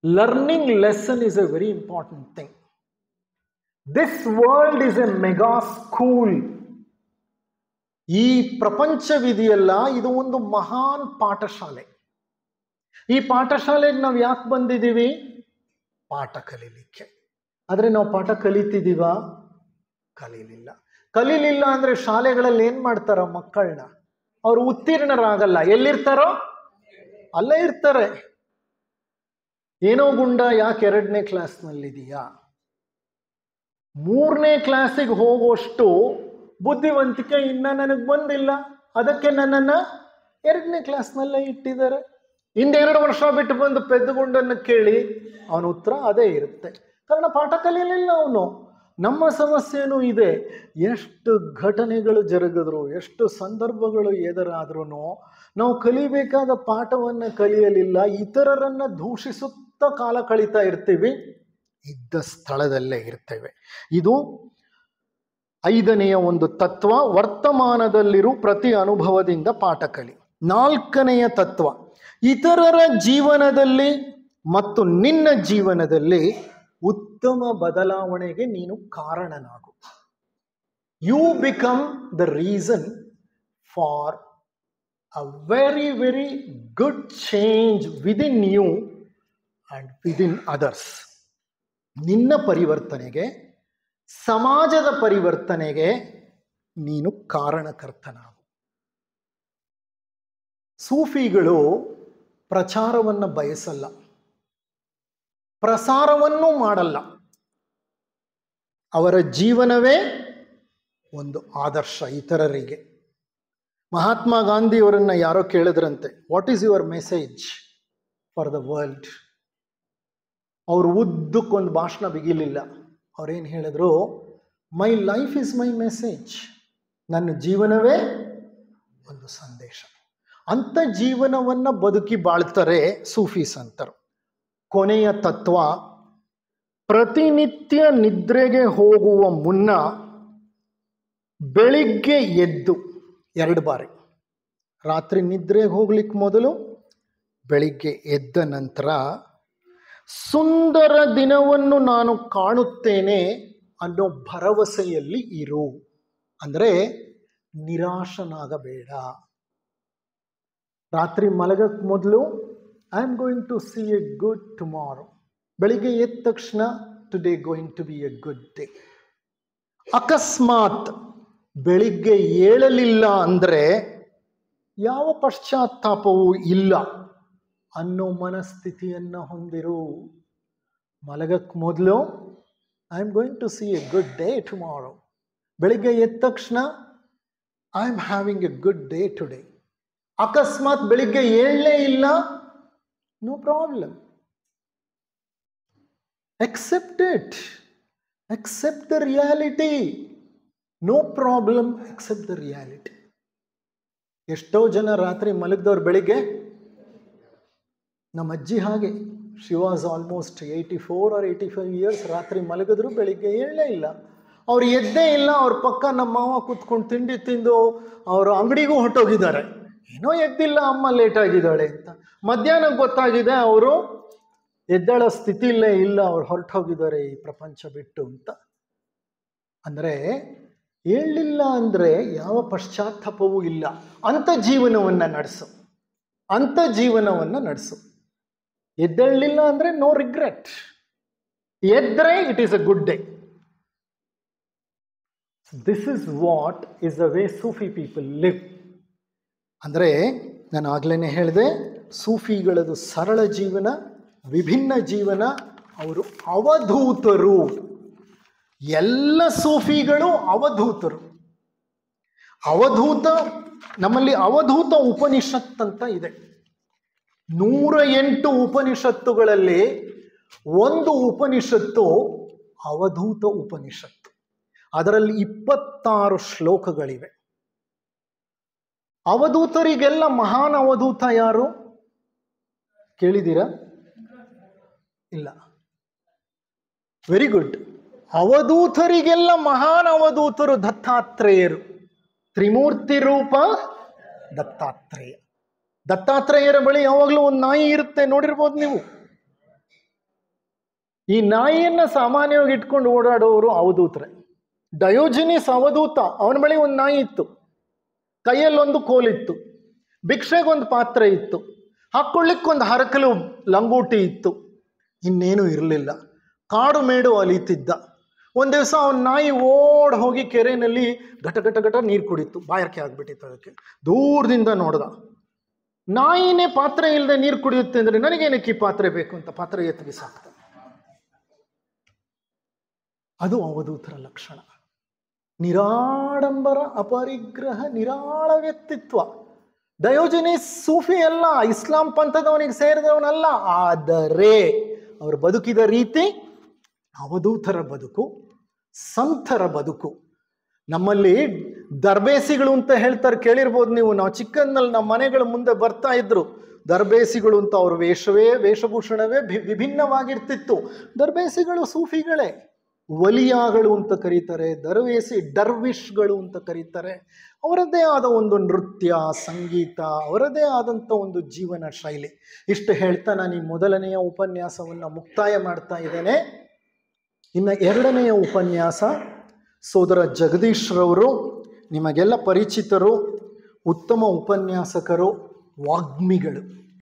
Learning lesson is A very important thing. This world is A mega school. ಈ ಪ್ರಪಂಚವಿದೆಯಲ್ಲ, ಇದು ಒಂದು ಮಹಾನ್ ಪಾಠಶಾಲೆ. ಈ ಪಾಠಶಾಲೆಗೆ ನಾವು ಯಾಕೆ ಬಂದಿದ್ದೀವಿ? ಪಾಠ ಕಲೀಲಿಕ್ಕೆ. ಆದರೆ ನಾವು ಪಾಠ ಕಲಿತಿದ್ದೀವಾ? ಕಲೀಲಿಲ್ಲ. ಕಲೀಲಿಲ್ಲ ಅಂದರೆ ಶಾಲೆಗಳಲ್ಲಿ ಏನು ಮಾಡ್ತಾರ ಮಕ್ಕಳನ್ನ? ಅವರು ಉತ್ತೀರ್ಣರಾಗಲ್ಲ. ಎಲ್ಲಿರ್ತಾರೋ ಅಲ್ಲೇ ಇರ್ತಾರೆ. ಏನೋ ಗುಂಡ, ಯಾಕೆ 2ನೇ ಕ್ಲಾಸ್ನಲ್ಲಿದೆಯಾ? 3ನೇ ಕ್ಲಾಸಿಗೆ ಹೋಗೋಷ್ಟು ಬುದ್ಧಿವಂತಿಕೆ ಇನ್ನ ನನಗೆ ಬಂದಿಲ್ಲ, ಅದಕ್ಕೆ ನನ್ನನ್ನು 2ನೇ ಕ್ಲಾಸ್ನಲ್ಲೇ ಇಟ್ಟಿದ್ದಾರೆ. ಹಿಂದೆ 2 ವರ್ಷ ಬಿಟ್ಟು ಬಂದು ಪೆದ್ದುಗುಂಡನ್ನು ಕೇಳಿ ಅವನ ಉತ್ತರ ಅದೇ ಇರುತ್ತೆ. ಕಾರಣ ಪಾಠ ಕಲಿಯಲಿಲ್ಲ ಅವನು. ನಮ್ಮ ಸಮಸ್ಯೆನೂ ಇದೆ. ಎಷ್ಟು ಘಟನೆಗಳು ಜರುಗಿದ್ರು, ಎಷ್ಟು ಸಂದರ್ಭಗಳು ಎದುರಾದ್ರೂ ನಾವು ಕಲಿಬೇಕಾದ ಪಾಠವನ್ನು ಕಲಿಯಲಿಲ್ಲ. ಇತರರನ್ನು ದೂಷಿಸುತ್ತಾ ಕಾಲ ಕಳೀತಾ ಇರ್ತೀವಿ, ಇದ್ದ ಸ್ಥಳದಲ್ಲೇ ಇರ್ತೇವೆ. ಇದು 5ನೆಯ ಒಂದು ತತ್ವ, ವರ್ತಮಾನದಲ್ಲಿರು, ಪ್ರತಿ ಅನುಭವದಿಂದ ಪಾಠ ಕಲಿ. 4ನೆಯ ತತ್ವ, ಇತರರ ಜೀವನದಲ್ಲಿ ಮತ್ತು ನಿನ್ನ ಜೀವನದಲ್ಲಿ ಉತ್ತಮ ಬದಲಾವಣೆಗೆ ನೀನು ಕಾರಣನಾಗು. You become the reason for a very very good change within you and within others. ನಿನ್ನ ಪರಿವರ್ತನೆಗೆ, ಸಮಾಜದ ಪರಿವರ್ತನೆಗೆ ನೀನು ಕಾರಣಕರ್ತನಾಗು. ಸೂಫಿಗಳು ಪ್ರಚಾರವನ್ನು ಬಯಸಲ್ಲ, ಪ್ರಸಾರವನ್ನೂ ಮಾಡಲ್ಲ. ಅವರ ಜೀವನವೇ ಒಂದು ಆದರ್ಶ ಇತರರಿಗೆ. ಮಹಾತ್ಮ ಗಾಂಧಿಯವರನ್ನು ಯಾರೋ ಕೇಳಿದ್ರಂತೆ, what is your message for the world? ಅವರು ಉದ್ದಕ್ಕೊಂದು ಭಾಷಣ ಬಿಗಿಲಿಲ್ಲ. ಅವ್ರೇನು ಹೇಳಿದ್ರು? My life is my message. ನನ್ನ ಜೀವನವೇ ಒಂದು ಸಂದೇಶ. ಅಂಥ ಜೀವನವನ್ನು ಬದುಕಿ ಬಾಳ್ತಾರೆ ಸೂಫಿ ಸಂತರು. ಕೊನೆಯ ತತ್ವ, ಪ್ರತಿನಿತ್ಯ ನಿದ್ರೆಗೆ ಹೋಗುವ ಮುನ್ನ ಬೆಳಿಗ್ಗೆ ಎದ್ದು 2 ಬಾರಿ, ರಾತ್ರಿ ನಿದ್ರೆಗೆ ಹೋಗ್ಲಿಕ್ಕೆ ಮೊದಲು ಬೆಳಿಗ್ಗೆ ಎದ್ದ ನಂತರ ಸುಂದರ ದಿನವನ್ನು ನಾನು ಕಾಣುತ್ತೇನೆ ಅನ್ನೋ ಭರವಸೆಯಲ್ಲಿ ಇರು. ಅಂದರೆ ನಿರಾಶನಾಗಬೇಡ. ರಾತ್ರಿ ಮಲಗಕ್ಕೆ ಮೊದಲು I am going to see a good tomorrow. ಬೆಳಿಗ್ಗೆ ಎದ್ದ ತಕ್ಷಣ today going to be a good day. ಅಕಸ್ಮಾತ್ ಬೆಳಿಗ್ಗೆ ಏಳಲಿಲ್ಲ ಅಂದರೆ ಯಾವ ಪಶ್ಚಾತ್ತಾಪವೂ ಇಲ್ಲ ಅನ್ನೋ ಮನಸ್ಥಿತಿಯನ್ನು ಹೊಂದಿರು. ಮಲಗಕ್ಕೆ ಮೊದಲು I am going to see a good day tomorrow. ಬೆಳಿಗ್ಗೆ ಎದ್ದ ತಕ್ಷಣ I am having a good day today. ಅಕಸ್ಮಾತ್ ಬೆಳಿಗ್ಗೆ ಏಳಲೇ ಇಲ್ಲ, no problem. Accept it. Accept the reality. No problem. Accept the reality. ಎಷ್ಟೋ ಜನ ರಾತ್ರಿ ಮಲಗಿದವ್ರು ಬೆಳಿಗ್ಗೆ, ನಮ್ಮ ಅಜ್ಜಿ ಹಾಗೆ, she was almost 84 or 85 years. ರಾತ್ರಿ ಮಲಗಿದ್ರು ಬೆಳಿಗ್ಗೆ ಏಳಲೇ ಇಲ್ಲ. ಅವ್ರು ಎದ್ದೇ ಇಲ್ಲ. ಅವ್ರ ಪಕ್ಕ ನಮ್ಮ ಮಾವ ಕೂತ್ಕೊಂಡು ತಿಂಡಿ ತಿಂದು ಅವರು ಅಂಗಡಿಗೂ ಹೊರಟೋಗಿದ್ದಾರೆ. ಏನೋ ಎದ್ದಿಲ್ಲ ಅಮ್ಮ ಲೇಟ್ ಆಗಿದ್ದಾಳೆ ಅಂತ. ಮಧ್ಯಾಹ್ನಕ್ಕೆ ಗೊತ್ತಾಗಿದೆ ಅವರು ಎದ್ದೇಳೋ ಸ್ಥಿತಿಲೇ ಇಲ್ಲ, ಅವ್ರು ಹೊರಟೋಗಿದ್ದಾರೆ ಈ ಪ್ರಪಂಚ ಬಿಟ್ಟು ಅಂತ. ಅಂದರೆ ಹೇಳಲಿಲ್ಲ ಅಂದರೆ ಯಾವ ಪಶ್ಚಾತ್ತಾಪವೂ ಇಲ್ಲ. ಅಂಥ ಜೀವನವನ್ನು ನಡೆಸು, ಅಂಥ ಜೀವನವನ್ನು ನಡೆಸು. ಎದ್ದೇಳಲಿಲ್ಲ ಅಂದರೆ ನೋ ರಿಗ್ರೆಟ್. ಎದ್ರೆ it is a good day. This is what is the way Sufi people live. ಅಂದರೆ ನಾನು ಆಗ್ಲೇ ಹೇಳಿದೆ, ಸೂಫಿಗಳದು ಸರಳ ಜೀವನ, ವಿಭಿನ್ನ ಜೀವನ. ಅವರು ಅವಧೂತರು. ಎಲ್ಲ ಸೂಫಿಗಳು ಅವಧೂತರು. ಅವಧೂತ, ನಮ್ಮಲ್ಲಿ ಅವಧೂತ ಉಪನಿಷತ್ ಅಂತ ಇದೆ. 108 ಉಪನಿಷತ್ತುಗಳಲ್ಲಿ ಒಂದು ಉಪನಿಷತ್ತು ಅವಧೂತ ಉಪನಿಷತ್ತು. ಅದರಲ್ಲಿ 26 ಶ್ಲೋಕಗಳಿವೆ. ಅವಧೂತರಿಗೆಲ್ಲ ಮಹಾನ್ ಅವಧೂತ ಯಾರು ಕೇಳಿದ್ದೀರಾ? ಇಲ್ಲ. Very good. ಅವಧೂತರಿಗೆಲ್ಲ ಮಹಾನ್ ಅವಧೂತರು ದತ್ತಾತ್ರೇಯರು. ತ್ರಿಮೂರ್ತಿ ರೂಪ ದತ್ತಾತ್ರೇಯ. ದತ್ತಾತ್ರೇಯರ ಬಳಿ ಯಾವಾಗಲೂ ಒಂದು ನಾಯಿ ಇರುತ್ತೆ, ನೋಡಿರ್ಬೋದು ನೀವು. ಈ ನಾಯಿಯನ್ನ ಸಾಮಾನ್ಯವಾಗಿ ಇಟ್ಕೊಂಡು ಓಡಾಡೋರು ಅವಧೂತರೇ. ಡಯೋಜಿನಿಸ್ ಅವಧೂತ, ಅವನ ಬಳಿ ಒಂದು ನಾಯಿ ಇತ್ತು, ಕೈಯಲ್ಲೊಂದು ಕೋಲಿತ್ತು, ಭಿಕ್ಷೆಗೊಂದು ಪಾತ್ರೆ ಇತ್ತು, ಹಾಕೊಳ್ಳಿಕ್ಕೊಂದು ಹರಕಲು ಲಂಗೋಟಿ ಇತ್ತು, ಇನ್ನೇನು ಇರಲಿಲ್ಲ. ಕಾಡು ಮೇಡು ಅಲಿತಿದ್ದ. ಒಂದು ದಿವಸ ಅವನ ನಾಯಿ ಓಡ್ ಹೋಗಿ ಕೆರೆಯಲ್ಲಿ ಘಟ ಘಟ ಘಟ ನೀರು ಕುಡಿತು. ಬಾಯಾರಿಕೆ ಆಗ್ಬಿಟ್ಟಿತ್ತು ಅದಕ್ಕೆ. ದೂರದಿಂದ ನೋಡ್ದ. ನಾಯಿನೇ ಪಾತ್ರೆ ಇಲ್ಲದೆ ನೀರು ಕುಡಿಯುತ್ತೆ ಅಂದ್ರೆ ನನಗೇನಕ್ಕೆ ಈ ಪಾತ್ರೆ ಬೇಕು ಅಂತ ಪಾತ್ರೆ ಎತ್ತಿ ಬಿಸಾಕ್ತ. ಅದು ಅವಧೂತರ ಲಕ್ಷಣ. ನಿರಾಡಂಬರ, ಅಪರಿಗ್ರಹ, ನಿರಾಳ ವ್ಯಕ್ತಿತ್ವ. ಡಯೋಜನಿಸ್ ಸೂಫಿ ಅಲ್ಲ, ಇಸ್ಲಾಂ ಪಂಥದವನಿಗೆ ಸೇರಿದವನಲ್ಲ. ಆದರೆ ಅವರು ಬದುಕಿದ ರೀತಿ ಅವಧೂತರ ಬದುಕು, ಸಂತರ ಬದುಕು. ನಮ್ಮಲ್ಲಿ ದರ್ಬೇಸಿಗಳು ಅಂತ ಹೇಳ್ತಾರೆ, ಕೇಳಿರ್ಬೋದು ನೀವು. ನಾವು ಚಿಕ್ಕಂದಲ್ಲಿ ನಮ್ಮ ಮನೆಗಳ ಮುಂದೆ ಬರ್ತಾ ಇದ್ರು ದರ್ಬೇಸಿಗಳು ಅಂತ. ಅವ್ರ ವೇಷಭೂಷಣವೇ ವಿಭಿನ್ನವಾಗಿರ್ತಿತ್ತು. ದರ್ಬೇಸಿಗಳು ಸೂಫಿಗಳೇ. ವಲಿಯಾಗಳು ಅಂತ ಕರೀತಾರೆ, ಡರ್ವಿಶ್ಗಳು ಅಂತ ಕರೀತಾರೆ. ಅವರದ್ದೇ ಆದ ಒಂದು ನೃತ್ಯ, ಸಂಗೀತ, ಅವರದೇ ಆದಂಥ ಒಂದು ಜೀವನ ಶೈಲಿ. ಇಷ್ಟು ಹೇಳ್ತಾ ನಾನು ಈ ಮೊದಲನೆಯ ಉಪನ್ಯಾಸವನ್ನು ಮುಕ್ತಾಯ ಮಾಡ್ತಾ ಇದ್ದೇನೆ. ಇನ್ನು ಎರಡನೆಯ ಉಪನ್ಯಾಸ ಸೋದರ ಜಗದೀಶ್ರವರು, ನಿಮಗೆಲ್ಲ ಪರಿಚಿತರು, ಉತ್ತಮ ಉಪನ್ಯಾಸಕರು, ವಾಗ್ಮಿಗಳು.